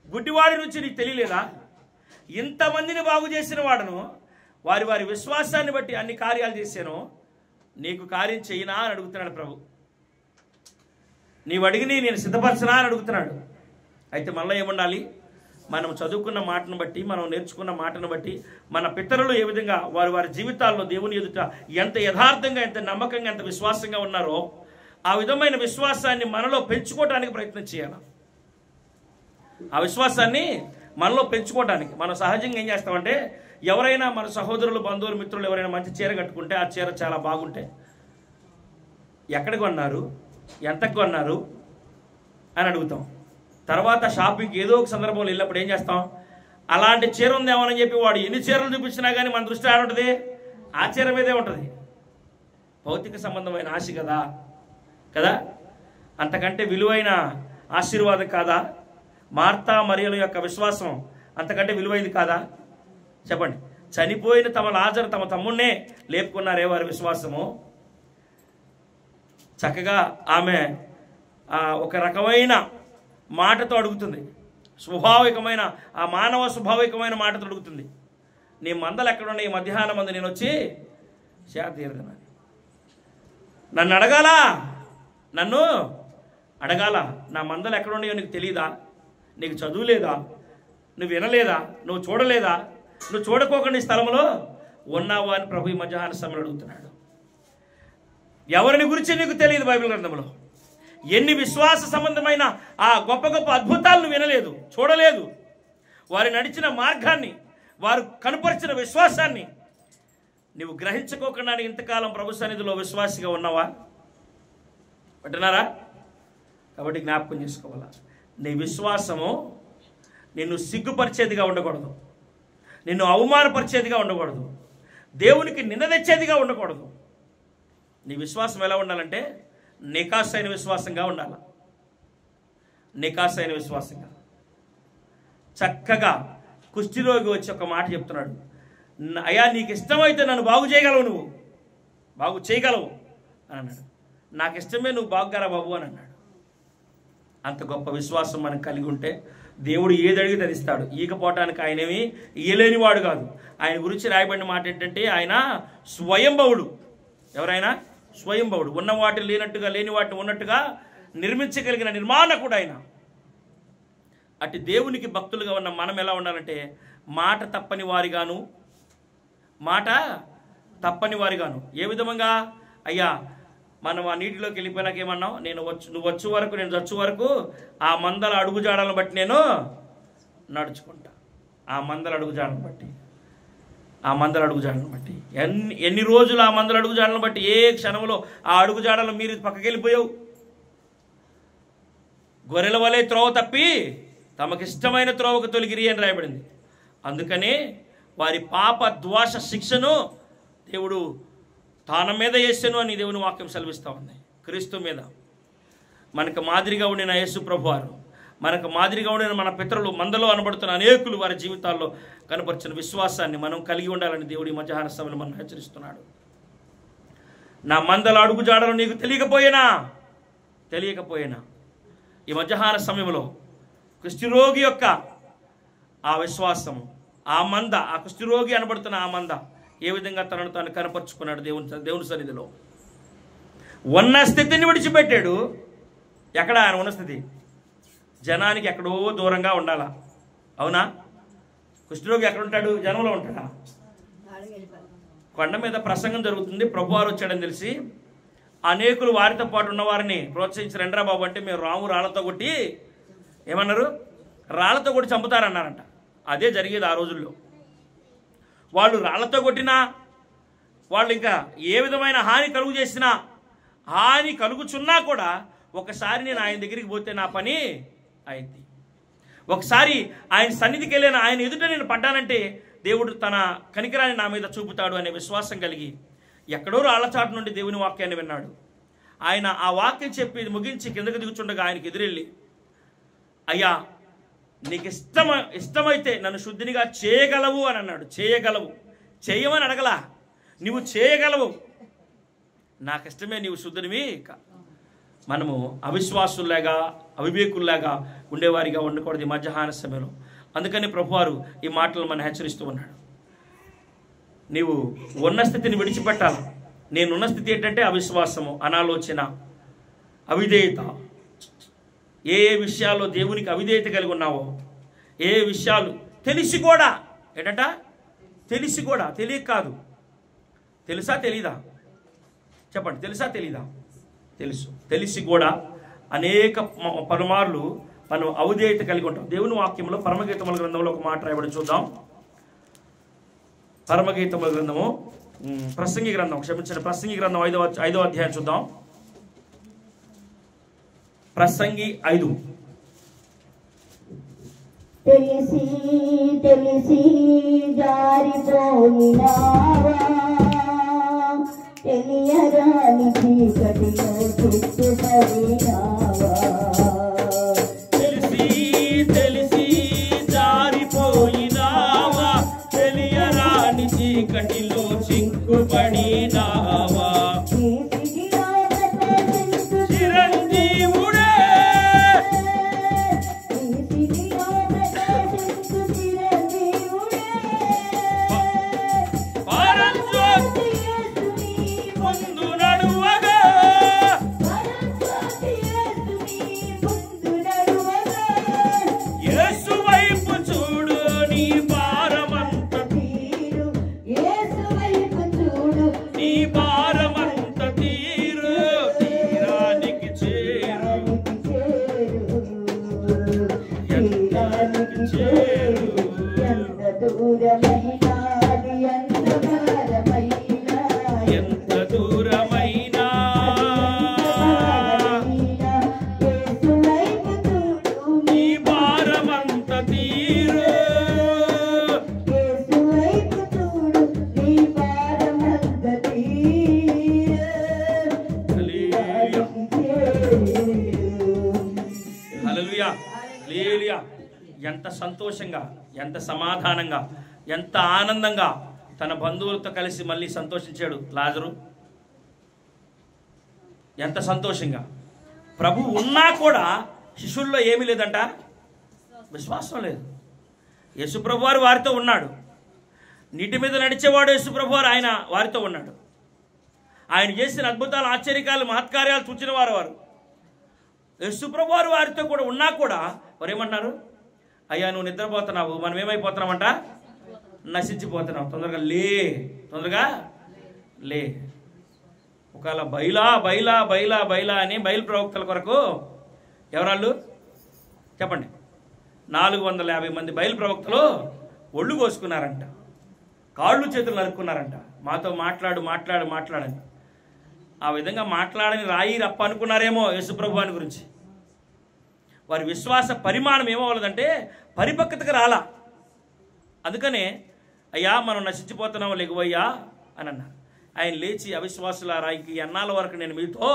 గుడ్డివాడి నుంచి నీకు తెలియలేదా? ఇంతమందిని బాగు చేసిన వాడును, వారి విశ్వాసాన్ని బట్టి అన్ని కార్యాలు చేశాను, నీకు కార్యం చేయనా అని అడుగుతున్నాడు ప్రభు. నీవు అడిగిని నేను సిద్ధపరచనా అని అడుగుతున్నాడు. అయితే మనలో ఏముండాలి? మనం చదువుకున్న మాటను బట్టి, మనం నేర్చుకున్న మాటను బట్టి, మన పితరులు ఏ విధంగా వారి జీవితాల్లో దేవుని ఎదుట ఎంత యథార్థంగా, ఎంత నమ్మకంగా, ఎంత విశ్వాసంగా ఉన్నారో ఆ విధమైన విశ్వాసాన్ని మనలో పెంచుకోవడానికి ప్రయత్నం చేయాలి. ఆ విశ్వాసాన్ని మనలో పెంచుకోవడానికి మనం సహజంగా ఏం చేస్తామంటే, ఎవరైనా మన సహోదరులు, బంధువులు, మిత్రులు ఎవరైనా మంచి చీర కట్టుకుంటే ఆ చీర చాలా బాగుంటే ఎక్కడ కొన్నారు, ఎంతకు కొన్నారు అని అడుగుతాం. తర్వాత షాపింగ్కి ఏదో ఒక సందర్భంలో వెళ్ళినప్పుడు ఏం చేస్తాం, అలాంటి చీర ఉందేమోనని చెప్పి వాడు ఎన్ని చీరలు చూపించినా కానీ మన దృష్టి ఆడ ఉంటుంది, ఆ చీర మీదే ఉంటుంది. భౌతిక సంబంధమైన ఆశ కదా, అంతకంటే విలువైన ఆశీర్వాదం కాదా? మార్తా మరియల యొక్క విశ్వాసం అంతకంటే విలువైంది కాదా? చెప్పండి. చనిపోయిన తమ లాజరు తమ తమ్ముడినే లేపుకున్నారే వారి విశ్వాసము. చక్కగా ఆమె ఒక రకమైన మాటతో అడుగుతుంది, స్వాభావికమైన ఆ మానవ స్వాభావికమైన మాటతో అడుగుతుంది, నీ మందలు ఎక్కడున్నాయి? ఈ మధ్యాహ్నం మంది నేను వచ్చి తీరదనా? నన్ను అడగాల, నా మందలు ఎక్కడున్నాయో నీకు తెలియదా? నీకు చదువు లేదా? నువ్వు వినలేదా? నువ్వు చూడలేదా? నువ్వు చూడకోకుండా ఈ స్థలంలో ఉన్నావు అని ప్రభు ఈ మధ్యాహ్న సమయంలో అడుగుతున్నాడు. ఎవరిని గురించి నీకు తెలియదు? బైబిల్ గ్రంథంలో ఎన్ని విశ్వాస సంబంధమైన ఆ గొప్ప గొప్ప అద్భుతాలను వినలేదు, చూడలేదు. వారు నడిచిన మార్గాన్ని, వారు కనుపరిచిన విశ్వాసాన్ని నువ్వు గ్రహించుకోకుండా ఇంతకాలం ప్రభు సన్నిధిలో విశ్వాసిగా ఉన్నావా? వింటున్నారా? కాబట్టి జ్ఞాపకం చేసుకోవాలా, నీ విశ్వాసము నిన్ను సిగ్గుపరిచేదిగా ఉండకూడదు, నిన్ను అవమానపరిచేదిగా ఉండకూడదు, దేవునికి నింద తెచ్చేదిగా ఉండకూడదు. నీ విశ్వాసం ఎలా ఉండాలంటే నికాసైన విశ్వాసంగా ఉండాలి. నికాసైన విశ్వాసంగా. చక్కగా కుష్ఠిరోగి వచ్చి ఒక మాట చెప్తున్నాడు, అయ్యా నీకు ఇష్టమైతే నన్ను బాగు చేయగలవు, నువ్వు బాగు చేయగలవు అని అన్నాడు. నాకు ఇష్టమే, నువ్వు బాగుగారా బాబు అని అన్నాడు. అంత గొప్ప విశ్వాసం మనం కలిగి ఉంటే దేవుడు ఏది అడిగితే అది ఇస్తాడు. ఈకపోవటానికి ఆయనేమి ఇయ్యలేనివాడు కాదు. ఆయన గురించి రాయబడిన మాట ఏంటంటే ఆయన స్వయంభవుడు. ఎవరైనా స్వయంభవుడు. ఉన్న వాటిని లేనట్టుగా, లేని వాటిని ఉన్నట్టుగా నిర్మించగలిగిన నిర్మాణకుడు ఆయన. అటు దేవునికి భక్తులుగా ఉన్న మనం ఎలా ఉండాలంటే మాట తప్పని వారిగాను. ఏ విధంగా? అయ్యా మనం ఆ నీటిలోకి వెళ్ళిపోయినాక ఏమన్నావు, నువ్వు వచ్చే వరకు, నేను చచ్చు వరకు ఆ మందల అడుగుజాడలను బట్టి నేను నడుచుకుంటా. ఆ మందల అడుగుజాడలను బట్టి ఎన్ని రోజులు ఆ మందల అడుగుజాడలను బట్టి, ఏ క్షణంలో ఆ అడుగుజాడలను మీరు పక్కకి వెళ్ళిపోయావు. గొర్రెల వలె త్రోవ తప్పి తమకిష్టమైన త్రోవకు తొలగిరి అని రాయబడింది. అందుకనే వారి పాప ద్వేష శిక్షను దేవుడు తాన మీద వేసాను అని దేవుని వాక్యం సెలవిస్తూ ఉంది. క్రీస్తు మీద మనకు మాదిరిగా ఉండిన యేసు ప్రభువారు, మనకు మాదిరిగా ఉండిన మన పితరులు, మందలో అనబడుతున్న అనేకులు వారి జీవితాల్లో కనపరిచిన విశ్వాసాన్ని మనం కలిగి ఉండాలని దేవుడి మధ్యాహ్న సమయంలో మనం హెచ్చరిస్తున్నాడు. నా మందల అడుగుజాడలు నీకు తెలియకపోయినా ఈ మధ్యాహ్న సమయంలో కుష్ఠరోగి యొక్క ఆ విశ్వాసము, ఆ మంద, ఆ కుష్ఠరోగి అనబడుతున్న ఆ మంద ఏ విధంగా తనను తాను కనపరుచుకున్నాడు దేవుని సన్నిధిలో. ఉన్న స్థితిని విడిచిపెట్టాడు. ఎక్కడ ఆయన ఉన్న స్థితి? జనానికి ఎక్కడో దూరంగా ఉండాలా. అవునా? కుష్ఠరోగి ఎక్కడ ఉంటాడు? జనంలో ఉంటాడా? కొండ మీద ప్రసంగం జరుగుతుంది, ప్రభువారు వచ్చాడని తెలిసి అనేకులు వారితో పాటు ఉన్న వారిని ప్రోత్సహించి, రండ్రా బాబు అంటే మేము రాళ్ళతో కొట్టి ఏమన్నారు? రాళ్లతో కొట్టి చంపుతారన్నారంట. అదే జరిగేది ఆ రోజుల్లో. వాళ్ళు రాళ్లతో కొట్టినా, వాళ్ళు ఇంకా ఏ విధమైన హాని కలుగు చేసినా, హాని కలుగుచున్నా కూడా ఒకసారి నేను ఆయన దగ్గరికి పోతే నా పని అయింది. ఒకసారి ఆయన సన్నిధికి వెళ్ళిన ఆయన ఎదుట నేను పడ్డానంటే దేవుడు తన కనికరాన్ని నా మీద చూపుతాడు అనే విశ్వాసం కలిగి ఎక్కడో రాళ్లచాటు నుండి దేవుని వాక్యాన్ని విన్నాడు. ఆయన ఆ వాక్యం చెప్పి ముగించి కిందకు దిగుచుండగా ఆయనకి ఎదురెళ్ళి, అయ్యా నీకు ఇష్టమైతే నన్ను శుద్ధినిగా చేయగలవు అని అన్నాడు. చేయమని అడగలా, నువ్వు చేయగలవు, నాకు ఇష్టమే, నీవు శుద్ధినివి. మనము అవిశ్వాసుల్లాగా, అవివేకుల్లాగా ఉండేవారిగా ఉండకూడదు ఈ మధ్యాహ్న సమయంలో. అందుకని ప్రభువారు ఈ మాటలు మనం హెచ్చరిస్తూ ఉన్నాడు. నీవు ఉన్న స్థితిని విడిచిపెట్టాలి. నేనున్న స్థితి ఏంటంటే అవిశ్వాసము, అనాలోచన, అవిధేయత. ఏ విషయాల్లో దేవునికి అవిధేయత కలిగి ఉన్నావో, ఏ విషయాలు తెలిసి కూడా ఏంటంట, తెలిసి కూడా, తెలియక కాదు. తెలుసా తెలీదా చెప్పండి, తెలుసా తెలీదా? తెలుసు. తెలిసి కూడా అనేక పలుమార్లు మనం అవిధేయత కలిగి ఉంటాం. దేవుని వాక్యంలో పరమగీతముల గ్రంథంలో ఒక మాట రాయబడి చూద్దాం. పరమగీతముల గ్రంథము, ప్రసంగి గ్రంథం, క్షమించండి, ప్రసంగి గ్రంథం 5వ అధ్యాయం చూద్దాం. ప్రసంగి 5. తెలిసి తెలిసి జారిపోయినావా, తెలియరాని చీకటిలో చుట్టుపడినావా. తెలిసి తెలిసి జారిపోయినావా, తెలియరాని చీకటిలో చిక్కుపడినావా. చిరంజీవుడే పరంజ్యోతి ముందు నడువగా, యేసు వైపు చూడు నీ భారమంత తీరు, నీ భారమంత తీరు, తీరానికి చేరు, తీరానికి చేరు. ఎంత దూరమైనా నీ భారమంత తీరు, హల్లెలూయా, హల్లెలూయా. ఎంత సంతోషంగా, ఎంత సమాధానంగా, ఎంత ఆనందంగా తన బంధువులతో కలిసి మళ్ళీ సంతోషించాడు లాజరు. ఎంత సంతోషంగా. ప్రభు ఉన్నా కూడా శిష్యుల్లో ఏమీ లేదంట, విశ్వాసం లేదు. యేసుప్రభు వారు వారితో ఉన్నాడు. నీటి మీద నడిచేవాడు యేసుప్రభు వారు, ఆయన వారితో ఉన్నాడు. ఆయన చేసిన అద్భుతాలు, ఆశ్చర్యకాలు, మహత్కార్యాలు చూచిన వారు. యేసుప్రభు వారు వారితో కూడా ఉన్నా కూడా వారు ఏమన్నారు? అయ్యా నువ్వు నిద్రపోతున్నావు, మనం ఏమైపోతున్నామంట, నశించిపోతున్నావు, తొందరగా లే, తొందరగా లే. ఒకవేళ బైలా బైలా బైలా బైలా అని బయలు ప్రవక్తల కొరకు ఎవరాళ్ళు చెప్పండి, 450 మంది బయలు ప్రవక్తలు ఒళ్ళు కోసుకున్నారంట, కాళ్ళు చేతులు నరుక్కున్నారంట. మాతో మాట్లాడని ఆ విధంగా మాట్లాడని రాయి రప్ప అనుకున్నారేమో యేసుప్రభు వారి గురించి. వారి విశ్వాస పరిమాణం ఏమవ్వలేదంటే పరిపక్వతకు రాలా. అందుకనే అయ్యా మనం నశించిపోతున్నాము, లెగువయ్యా అని అన్నారు. ఆయన లేచి అవిశ్వాసులారా, ఇంక ఎన్నాళ్ళ వరకు నేను మీతో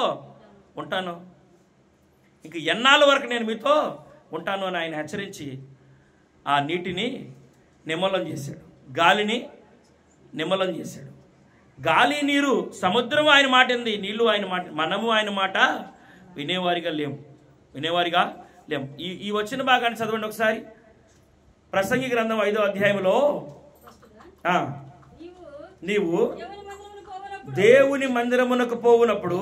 ఉంటాను, ఇంక ఎన్నాళ్ళ వరకు నేను మీతో ఉంటాను అని ఆయన హెచ్చరించి ఆ నీటిని నిమ్మలం చేశాడు, గాలిని నిమ్మలం చేశాడు. గాలి నీరు సముద్రం ఆయన మాట ఉంది, నీళ్లు ఆయన మాట. మనము ఆయన మాట వినేవారిగా లేము. ఈ వచ్చిన భాగాన్ని చదవండి ఒకసారి. ప్రసంగి గ్రంథం 5వ అధ్యాయంలో, నీవు దేవుని మందిరమునకు పోవునప్పుడు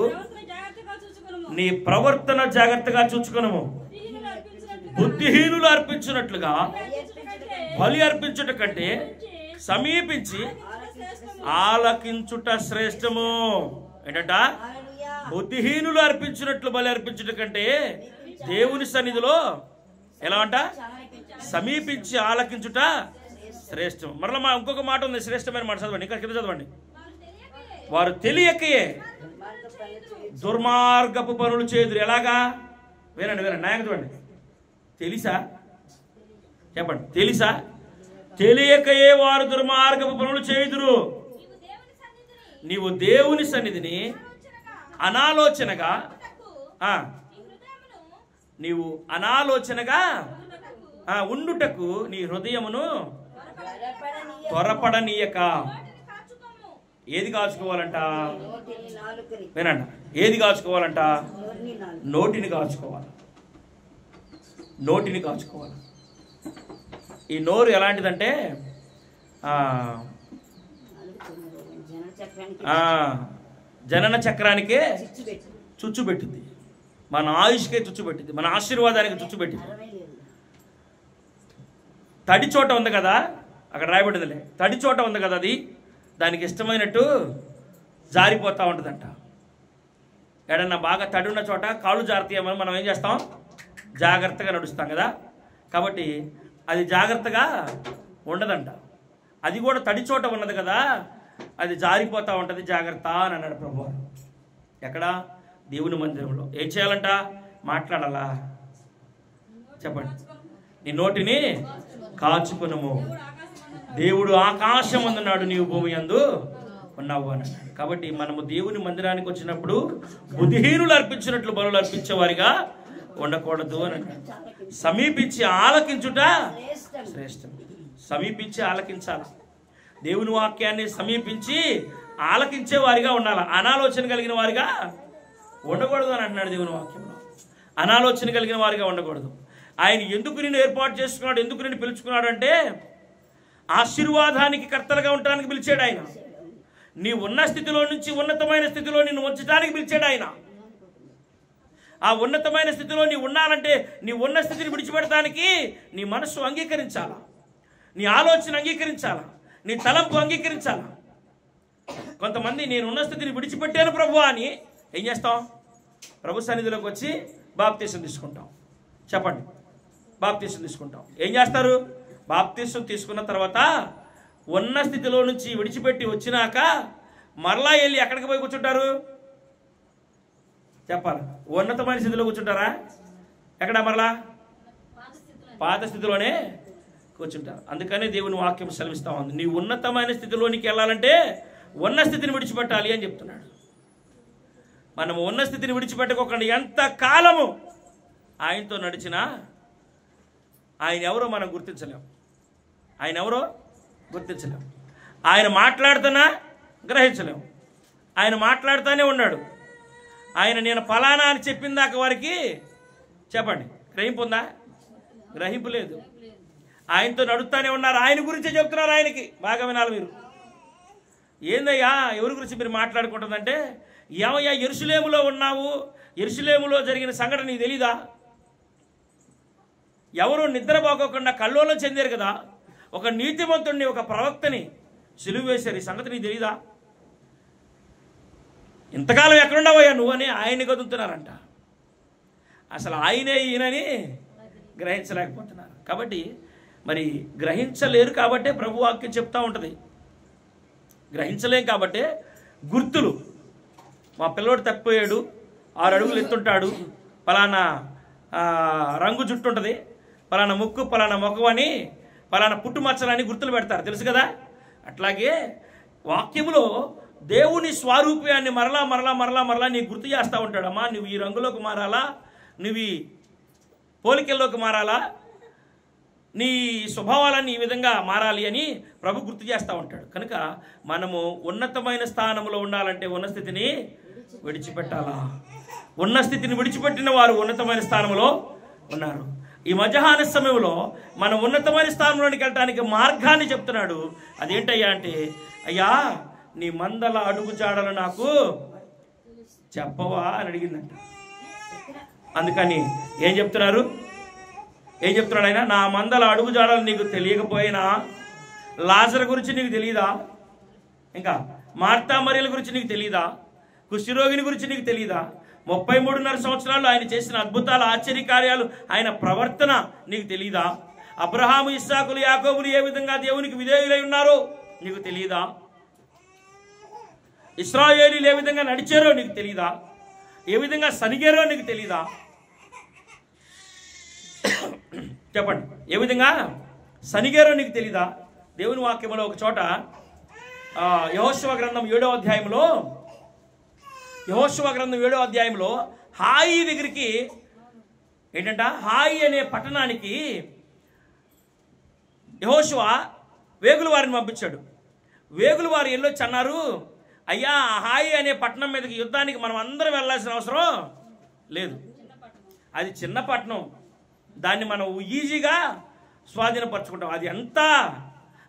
నీ ప్రవర్తన జాగ్రత్తగా చూచుకొనుము. బుద్ధిహీనులు అర్పించినట్లుగా బలి అర్పించుట కంటే సమీపించి ఆలకించుట శ్రేష్టము. ఏంటంట? బుద్ధిహీనులు అర్పించినట్లు బలి అర్పించుట కంటే దేవుని సన్నిధిలో ఎలా అంట, సమీపించి ఆలకించుట శ్రేష్టం. మరలా ఇంకొక మాట ఉంది, శ్రేష్టమైన మాట చదవండి, ఇక్కడ కింద చదవండి. వారు తెలియకయే దుర్మార్గపు పనులు చేదురు. ఎలాగా? వినండి నాయకు చూడండి. తెలుసా చెప్పండి, తెలుసా? తెలియకయే వారు దుర్మార్గపు పనులు చేదురు. నీవు దేవుని సన్నిధిని అనాలోచనగా ఉండుటకు నీ హృదయమును త్వరపడనీయక. ఏది కాచుకోవాలంట? వినండి, ఏది కాచుకోవాలంట? నోటిని కాచుకోవాలి. ఈ నోరు ఎలాంటిదంటే జనన చక్రానికే చుచ్చు పెట్టింది, మన ఆయుష్కే చుచ్చు పెట్టింది, మన ఆశీర్వాదానికి చుచ్చు పెట్టింది. తడి చోట ఉంది కదా, అక్కడ రాయబడిందిలే, తడి చోట ఉంది కదా, అది దానికి ఇష్టమైనట్టు జారిపోతూ ఉంటుందంట. ఎడన్నా బాగా తడి ఉన్న చోట కాళ్ళు జారుతాయేమని మనం ఏం చేస్తాం, జాగ్రత్తగా నడుస్తాం కదా. కాబట్టి అది జాగ్రత్తగా ఉండదంట. అది కూడా తడి చోట ఉన్నది కదా, అది జారిపోతూ ఉంటుంది, జాగ్రత్త అని అన్నాడు ప్రభువు. ఎక్కడ? దేవుని మందిరంలో. ఏం చేయాలంట? మాట్లాడాలా? చెప్పండి. నీ నోటిని కాచుకునుము, దేవుడు ఆకాశం అందున్నాడు, నీవు భూమి యందు ఉన్నావు అని అన్నాడు. కాబట్టి మనము దేవుని మందిరానికి వచ్చినప్పుడు బుద్ధిహీనులు అర్పించినట్లు బలులు అర్పించేవారిగా ఉండకూడదు అని అన్నాడు. సమీపించి ఆలకించుట శ్రేష్టం. సమీపించి ఆలకించాలి. దేవుని వాక్యాన్ని సమీపించి ఆలకించే వారిగా ఉండాలి. అనాలోచన కలిగిన వారిగా ఉండకూడదు అని అంటున్నాడు దేవుని వాక్యంలో. అనాలోచన కలిగిన వారిగా ఉండకూడదు. ఆయన ఎందుకు నిన్ను ఏర్పాటు చేసుకున్నాడు, ఎందుకు నిన్ను పిలుచుకున్నాడు అంటే ఆశీర్వాదానికి కర్తలుగా ఉండడానికి పిలిచాడు ఆయన. నీ ఉన్న స్థితిలో నుంచి ఉన్నతమైన స్థితిలో నిన్ను ఉంచడానికి పిలిచాడు ఆయన. ఆ ఉన్నతమైన స్థితిలో నీ ఉండాలంటే నీ ఉన్న స్థితిని విడిచిపెడటానికి నీ మనస్సు అంగీకరించాలా, నీ ఆలోచన అంగీకరించాలా, నీ తలంపు అంగీకరించాలా. కొంతమంది నేను ఉన్న స్థితిని విడిచిపెట్టాను ప్రభు అని ఏం చేస్తాం? ప్రభు సన్నిధిలోకి వచ్చి బాప్తీసం తీసుకుంటాం. చెప్పండి, బాప్తీసం తీసుకుంటాం. ఏం చేస్తారు? బాప్తీసం తీసుకున్న తర్వాత ఉన్న స్థితిలో నుంచి విడిచిపెట్టి వచ్చినాక మరలా వెళ్ళి ఎక్కడికి పోయి కూర్చుంటారు? చెప్పాలి. ఉన్నతమైన స్థితిలో కూర్చుంటారా? ఎక్కడ? మరలా పాత స్థితిలోనే కూర్చుంటారు. అందుకనే దేవుని వాక్యం సెలవిస్తా ఉంది, నీ ఉన్నతమైన స్థితిలోనికి వెళ్ళాలంటే ఉన్న స్థితిని విడిచిపెట్టాలి అని చెప్తున్నాడు. మనము ఉన్న స్థితిని విడిచిపెట్టకుండా ఎంత కాలము ఆయనతో నడిచినా ఆయన ఎవరో మనం గుర్తించలేం. ఆయన ఎవరో గుర్తించలేం. ఆయన మాట్లాడుతున్నా గ్రహించలేం. ఆయన మాట్లాడుతూనే ఉన్నాడు. ఆయన నేను ఫలానా అని చెప్పిన దాకా వారికి చెప్పండి గ్రహింపు ఉందా? గ్రహింపు లేదు. ఆయనతో నడుస్తూనే ఉన్నారు. ఆయన గురించే చెప్తున్నారు. ఆయనకి బాగా వినాలి మీరు. ఏందయ్యా ఎవరి గురించి మీరు మాట్లాడుకుంటుందంటే, ఏమయ్యా యెరూషలేములో ఉన్నావు, యెరూషలేములో జరిగిన సంఘటన నీకు తెలీదా? ఎవరు నిద్రపోకోకుండా కల్లోలం చెందారు కదా, ఒక నీతిమంతుడిని, ఒక ప్రవక్తని సిలువ వేశారు. ఈ సంగతి నీకు తెలీదా? ఇంతకాలం ఎక్కడున్నావయ్యా నువ్వు అని ఆయన్ని కదులుతున్నారంట. అసలు ఆయనే ఈయనని గ్రహించలేకపోతున్నారు. కాబట్టి మరి గ్రహించలేరు కాబట్టే ప్రభు వాక్యం చెప్తా ఉంటుంది. గ్రహించలేం కాబట్టే గుర్తులు, మా పిల్లోడు తప్పిపోయాడు, 6 అడుగులు ఎత్తుంటాడు, పలానా రంగు జుట్టు ఉంటుంది, పలానా ముక్కు, పలానా ముఖం అని, పలానా పుట్టుమచ్చలని గుర్తులు పెడతారు, తెలుసు కదా. అట్లాగే వాక్యములో దేవుని స్వరూప్యాన్ని మరలా మరలా మరలా మరలా నీకు గుర్తు చేస్తూ ఉంటాడు. అమ్మా నువ్వు ఈ రంగులోకి మారాలా, నువ్వు ఈ పోలికల్లోకి మారాలా, నీ స్వభావాలన్నీ ఈ విధంగా మారాలి అని ప్రభు గుర్తు చేస్తూ ఉంటాడు. కనుక మనము ఉన్నతమైన స్థానంలో ఉండాలంటే ఉన్న స్థితిని విడిచిపెట్టాలా. ఉన్న స్థితిని విడిచిపెట్టిన వారు ఉన్నతమైన స్థానంలో ఉన్నారు. ఈ మధ్యాహ్న సమయంలో మనం ఉన్నతమైన స్థానంలోనికి వెళ్ళడానికి మార్గాన్ని చెప్తున్నాడు. అదేంటయ్యా అంటే, అయ్యా నీ మందల అడుగు జాడలు నాకు చెప్పవా అని అడిగిందంట. అందుకని ఏం చెప్తున్నాడు ఆయన? నా మందల అడుగు జాడలు నీకు తెలియకపోయినా లాజరు గురించి నీకు తెలియదా? ఇంకా మార్తా మరియల గురించి నీకు తెలియదా? కుష్ఠరోగిని గురించి నీకు తెలియదా? 33.5 సంవత్సరాలు ఆయన చేసిన అద్భుతాలు, ఆశ్చర్యకార్యాలు, ఆయన ప్రవర్తన నీకు తెలియదా? అబ్రహాము, ఇస్సాకులు, యాకోబులు ఏ విధంగా దేవునికి విధేయులై ఉన్నారో నీకు తెలియదా? ఇశ్రాయేలీలు ఏ విధంగా నడిచారో నీకు తెలియదా? ఏ విధంగా సనిగారో నీకు తెలియదా? చెప్పండి, ఏ విధంగా సనిగారో నీకు తెలీదా? దేవుని వాక్యంలో ఒక చోట యెహోషువ గ్రంథం 7వ అధ్యాయంలో హాయి దగ్గరికి ఏంటంట, హాయి అనే పట్టణానికి యెహోషువ వేగుల వారిని పంపించాడు. వేగుల వారు వెళ్ళొచ్చి అన్నారు, అయ్యా హాయి అనే పట్టణం మీదకి యుద్ధానికి మనం అందరం వెళ్ళాల్సిన అవసరం లేదు, అది చిన్న పట్టణం, దాన్ని మనం ఈజీగా స్వాధీనపరచుకుంటాం. అది ఎంత,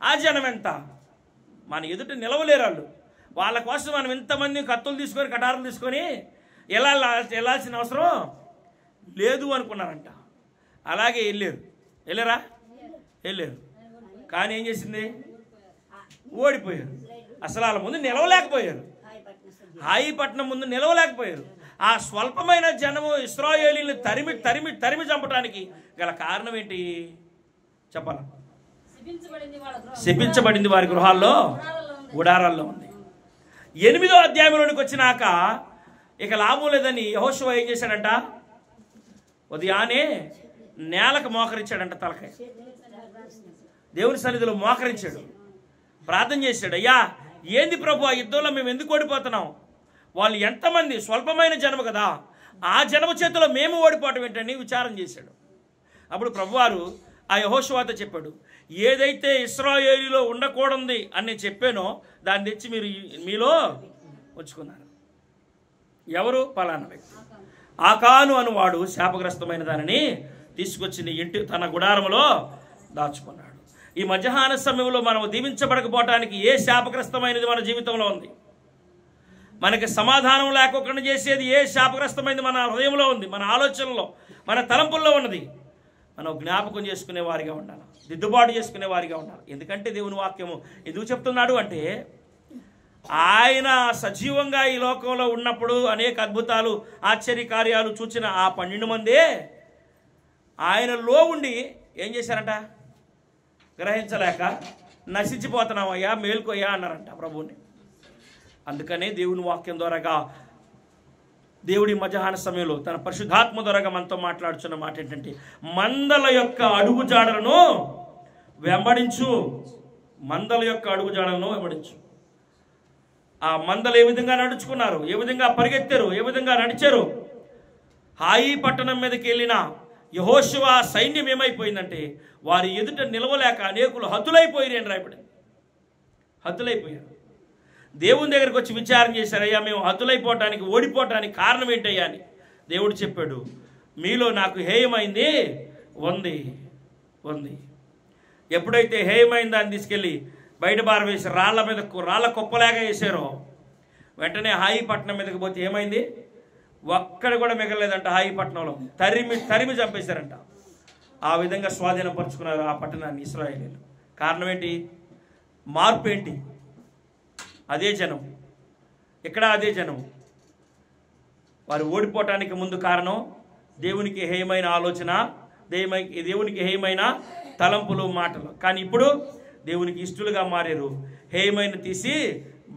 ఆ జనం ఎంత, మన ఎదుట నిలవలేరు. వాళ్ళ కోసం మనం ఎంతమంది కత్తులు తీసుకొని కటారులు తీసుకొని వెళ్ళాల్సిన అవసరం లేదు అనుకున్నారంట. అలాగే వెళ్ళారా? వెళ్ళారు. కానీ ఏం చేసింది? ఓడిపోయారు. అసలు వాళ్ళ ముందు నిలవలేకపోయారు. హాయిపట్నం ముందు నిలవలేకపోయారు. ఆ స్వల్పమైన జనము ఇశ్రాయేలీని తరిమి తరిమి తరిమి చంపడానికి గల కారణం ఏంటి చెప్పాల? శపించబడింది వారి గృహాల్లో, గుడారాల్లో ఉంది. 8వ అధ్యాయంలోనికి వచ్చినాక ఇక లాభం లేదని యెహోషువ ఏం చేశాడంట? ఉదయాన్నే నేలకు మోకరించాడంట. తలకాయ దేవుని సన్నిధిలో మోకరించాడు, ప్రార్థన చేశాడు. అయ్యా ఏంది ప్రభు, ఆ యుద్ధంలో మేము ఎందుకు ఓడిపోతున్నాం? వాళ్ళు ఎంతమంది, స్వల్పమైన జనము కదా, ఆ జనము చేతిలో మేము ఓడిపోవటం ఏంటని విచారం చేశాడు. అప్పుడు ప్రభువారు ఆ యెహోషువతో చెప్పాడు, ఏదైతే ఇశ్రాయేలులో ఉండకూడదు అని నేను చెప్పానో దాన్ని తెచ్చి మీరు మీలో ఉంచుకున్నారు. ఎవరు? పలానా వ్యక్తి. ఆకాను అనువాడు శాపగ్రస్తమైన దానిని తీసుకొచ్చి ఇంటి తన గుడారములో దాచుకున్నాడు. ఈ మధ్యాహ్న సమయంలో మనం దీవించబడకపోవటానికి ఏ శాపగ్రస్తమైనది మన జీవితంలో ఉంది? మనకి సమాధానం లేకుండా చేసేది ఏ శాపగ్రస్తమైనది మన హృదయంలో ఉంది, మన ఆలోచనలో, మన తలంపుల్లో ఉన్నది. మనం జ్ఞాపకం చేసుకునే వారిగా ఉండాలి, దిద్దుబాటు చేసుకునే వారిగా ఉండాలి. ఎందుకంటే దేవుని వాక్యము ఎందుకు చెప్తున్నాడు అంటే, ఆయన సజీవంగా ఈ లోకంలో ఉన్నప్పుడు అనేక అద్భుతాలు, ఆశ్చర్య కార్యాలు చూచిన ఆ 12 మందే ఆయనలో ఉండి ఏం చేశారంట? గ్రహించలేక నశించిపోతున్నామయ్యా, మేల్కోయ్యా అన్నారంట ప్రభువుని. అందుకనే దేవుని వాక్యం ద్వారాగా దేవుడి మధ్యాహ్న సమయంలో తన పరిశుద్ధాత్మ ద్వారాగా మనతో మాట్లాడుతున్న మాట ఏంటంటే, మందల యొక్క అడుగు జాడలను వెంబడించు. మందల యొక్క అడుగు జాడలను వెంబడించు. ఆ మందలు ఏ విధంగా నడుచుకున్నారు, ఏ విధంగా పరిగెత్తారు, ఏ విధంగా నడిచారు. హాయి పట్టణం మీదకి వెళ్ళిన యెహోషువ సైన్యం ఏమైపోయిందంటే, వారి ఎదుట నిలవలేక అనేకులు హతులైపోయారు అని రాయబడింది. హతులైపోయారు. దేవుని దగ్గరికి వచ్చి విచారం చేశారు, అయ్యా మేము హతులైపోవటానికి, ఓడిపోవటానికి కారణం ఏంటయ్యా అని. దేవుడు చెప్పాడు, మీలో నాకు హేయమైంది ఉంది. ఎప్పుడైతే హేయమైంది దాన్ని తీసుకెళ్ళి బయట బారవేసి రాళ్ళ కుప్పలాగా వేసారో, వెంటనే హాయిపట్నం మీదకి పోతే ఏమైంది? ఒక్కడ కూడా మిగలలేదంట. హాయిపట్నంలో తరిమి చంపేశారంట. ఆ విధంగా స్వాధీనపరుచుకున్నారు ఆ పట్టణాన్ని ఇశ్రాయేలీయులు. కారణం ఏంటి? మార్పు ఏంటి? అదే జనం, ఇక్కడ అదే జనం. వారు ఓడిపోవటానికి ముందు కారణం దేవునికి హేయమైన ఆలోచన, దేవునికి హేయమైన తలంపులు, మాటలు. కానీ ఇప్పుడు దేవునికి ఇష్టలుగా మారారు. హేయమైన తీసి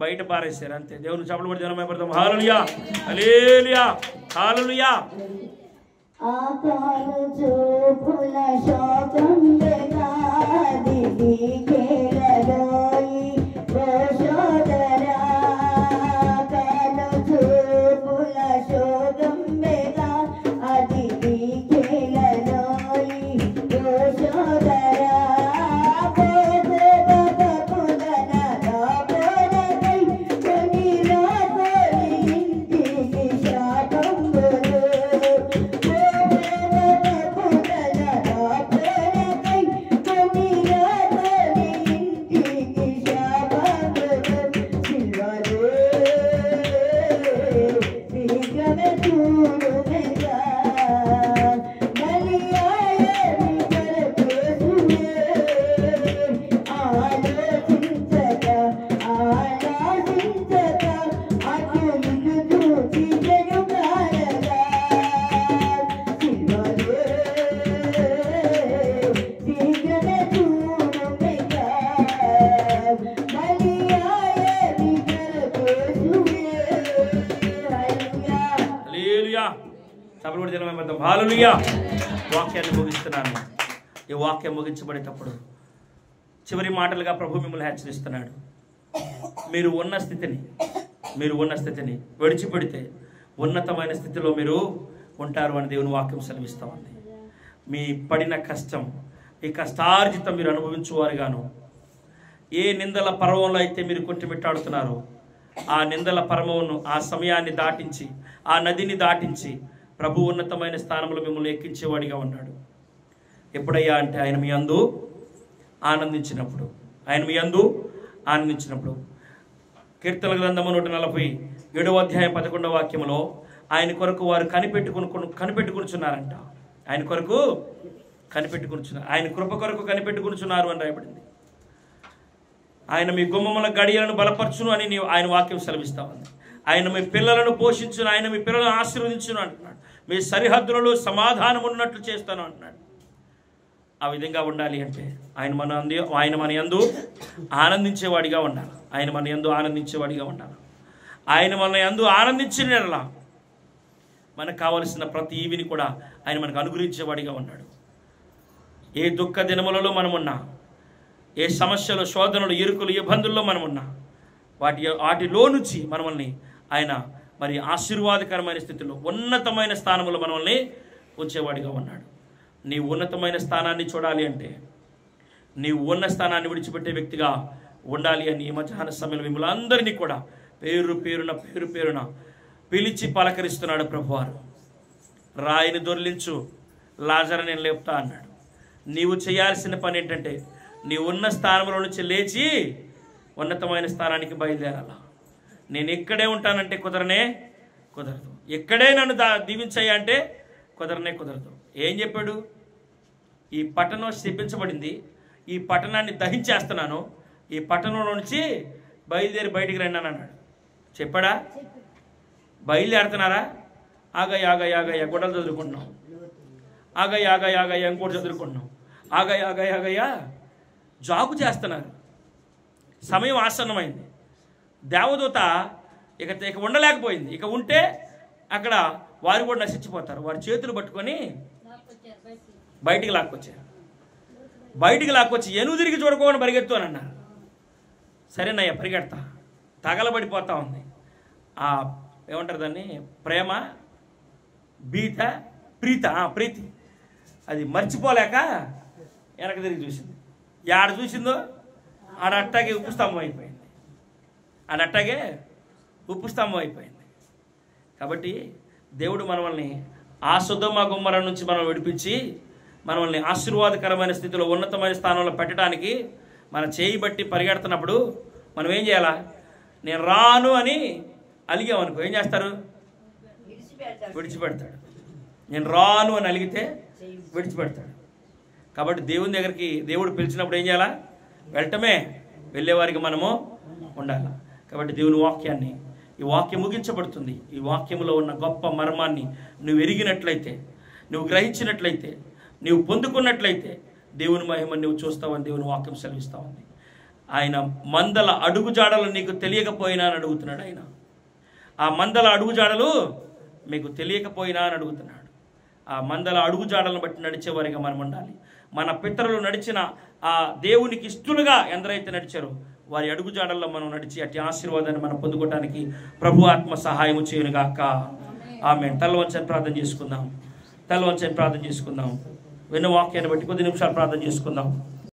బయట పారేశారు, అంతే. దేవుని చప్పట్లు కొట్టి జనం భయపడతాం. హల్లెలూయా, హల్లెలూయా, హల్లెలూయా. ఆకాను చూపుల శోకం బెగాది కేలలోయి రోషోదరా. కాను చూపుల శోకం బెగా అది కేలలోయి రోషోదరా. హల్లెలూయా. వాక్యాన్ని ముగిస్తున్నాను. ఈ వాక్యం ముగించబడేటప్పుడు చివరి మాటలుగా ప్రభు మిమ్మల్ని హెచ్చరిస్తున్నాడు. మీరు ఉన్న స్థితిని విడిచిపెడితే ఉన్నతమైన స్థితిలో మీరు ఉంటారు అని దేవుని వాక్యం సెలవిస్తూ ఉంది. మీ పడిన కష్టం, ఈ కష్టార్జితం మీరు అనుభవించువారుగాను, ఏ నిందల పర్వంలో అయితే మీరు కొట్టిమిట్టాడుతున్నారో ఆ నిందల పర్వమును, ఆ సమయాన్ని దాటించి, ఆ నదిని దాటించి ప్రభు ఉన్నతమైన స్థానంలో మిమ్మల్ని ఎక్కించేవాడిగా ఉన్నాడు. ఎప్పుడయ్యా అంటే ఆయన మీ యందు ఆనందించినప్పుడు. కీర్తనల గ్రంథము 147వ అధ్యాయం 11వ వాక్యములో ఆయన కొరకు వారు కనిపెట్టుకునిచున్నారంట. ఆయన కొరకు కనిపెట్టుకునిచున్నారు, ఆయన కృప కొరకు కనిపెట్టుకునిచున్నారు అని రాయబడింది. ఆయన మీ గుమ్మముల గడియలను బలపరచును అని ఆయన వాక్యం సెలవిస్తా ఉంది. ఆయన మీ పిల్లలను పోషించును, ఆయన మీ పిల్లలను ఆశీర్వదించును అంటున్నాడు. మీ సరిహద్దులలో సమాధానం ఉన్నట్లు చేస్తాను అంటున్నాడు. ఆ విధంగా ఉండాలి అంటే ఆయన మన యందు ఆనందించేవాడిగా ఉండాలి. ఆయన మన యందు ఆనందించేవాడిగా ఉండాలి. ఆయన మన యందు ఆనందించినలా మనకు కావలసిన ప్రతి ఈవిని కూడా ఆయన మనకు అనుగ్రహించేవాడిగా ఉన్నాడు. ఏ దుఃఖ దినములలో మనమున్నా, ఏ సమస్యలు, శోధనలు, ఇరుకులు, ఇబ్బందుల్లో మనమున్నా వాటిలో నుంచి మనల్ని ఆయన మరి ఆశీర్వాదకరమైన స్థితిలో ఉన్నతమైన స్థానంలో మనల్ని ఉంచేవాడిగా ఉన్నాడు. నీ ఉన్నతమైన స్థానాన్ని చూడాలి అంటే నీవు ఉన్న స్థానాన్ని విడిచిపెట్టే వ్యక్తిగా ఉండాలి అని ఈ మధ్యాహ్న సమయంలో మిమ్మల్ని అందరినీ కూడా పేరు పేరున పిలిచి పలకరిస్తున్నాడు ప్రభువారు. రాయిని దొర్లించు, లాజరు నేను లేపుతా అన్నాడు. నీవు చేయాల్సిన పని ఏంటంటే నీ ఉన్న స్థానంలో నుంచి లేచి ఉన్నతమైన స్థానానికి బయలుదేరాల. నేను ఇక్కడే ఉంటానంటే కుదరదు. ఇక్కడే నన్ను దీవించాయి అంటే కుదరదు. ఏం చెప్పాడు? ఈ పట్టణం శపించబడింది, ఈ పట్టణాన్ని దహించేస్తున్నాను, ఈ పట్టణంలో నుంచి బయలుదేరి బయటికి రండి అని అన్నాడు. చెప్పాడా? బయలుదేరుతున్నారా? ఆగయ్య గొడవలు చదువుకుంటున్నాం, ఆగయ్య ఇంకోటి చదువుకుంటున్నాం, ఆగయ్య జాగు చేస్తున్నారు. సమయం ఆసన్నమైంది. దేవదూత ఇక ఉండలేకపోయింది. ఇక ఉంటే అక్కడ వారు కూడా నశించిపోతారు. వారి చేతులు పట్టుకొని బయటికి లాక్కొచ్చి ఎనుగు తిరిగి చూడకోని పరిగెత్తు అని అన్నారు. సరేనయ్యా పరిగెడతా, తగలబడిపోతా ఉంది. ఏమంటారు దాన్ని? ప్రేమ, ప్రీతి అది మర్చిపోలేక వెనక తిరిగి చూసింది. ఆడ చూసిందో ఆడట్టాగే ఉప్పుస్తంభం అయిపోయింది. కాబట్టి దేవుడు మనల్ని ఆ సొదొమ గొమొర్రా నుంచి మనం విడిపించి మనల్ని ఆశీర్వాదకరమైన స్థితిలో ఉన్నతమైన స్థానంలో పెట్టడానికి మన చేయి బట్టి పరిగెడుతున్నప్పుడు మనం ఏం చేయాలా? నేను రాను అని అలిగామనుకో, ఏం చేస్తారు? విడిచిపెడతాడు. నేను రాను అని అలిగితే విడిచిపెడతాడు. కాబట్టి దేవుని దగ్గరికి దేవుడు పిలిచినప్పుడు ఏం చేయాలా? వెళ్ళేవారికి మనము ఉండాలి. కాబట్టి దేవుని వాక్యాన్ని, ఈ వాక్యం ముగించబడుతుంది. ఈ వాక్యంలో ఉన్న గొప్ప మర్మాన్ని నువ్వు ఎరిగినట్లయితే, నువ్వు గ్రహించినట్లయితే, నువ్వు పొందుకున్నట్లయితే దేవుని మహిమను నువ్వు చూస్తావని దేవుని వాక్యం సెలవిస్తా ఉంది. ఆయన మందల అడుగుజాడలు నీకు తెలియకపోయినా అని అడుగుతున్నాడు. ఆయన ఆ మందల అడుగుజాడలు మీకు తెలియకపోయినా అని అడుగుతున్నాడు. ఆ మందల అడుగుజాడలను బట్టి నడిచేవారిగా మనం ఉండాలి. మన పితరులు నడిచిన ఆ దేవునికి ఇష్టలుగా ఎందరైతే నడిచారో వారి అడుగుజాడల్లో మనం నడిచి అట్టి ఆశీర్వాదాన్ని మనం పొందుకోవడానికి ప్రభు ఆత్మ సహాయము చేయనుగాక. ఆమేన్. తల వంచని ప్రార్థన చేసుకుందాం. విన్న వాక్యాన్ని బట్టి కొద్ది నిమిషాలు ప్రార్థన చేసుకుందాం.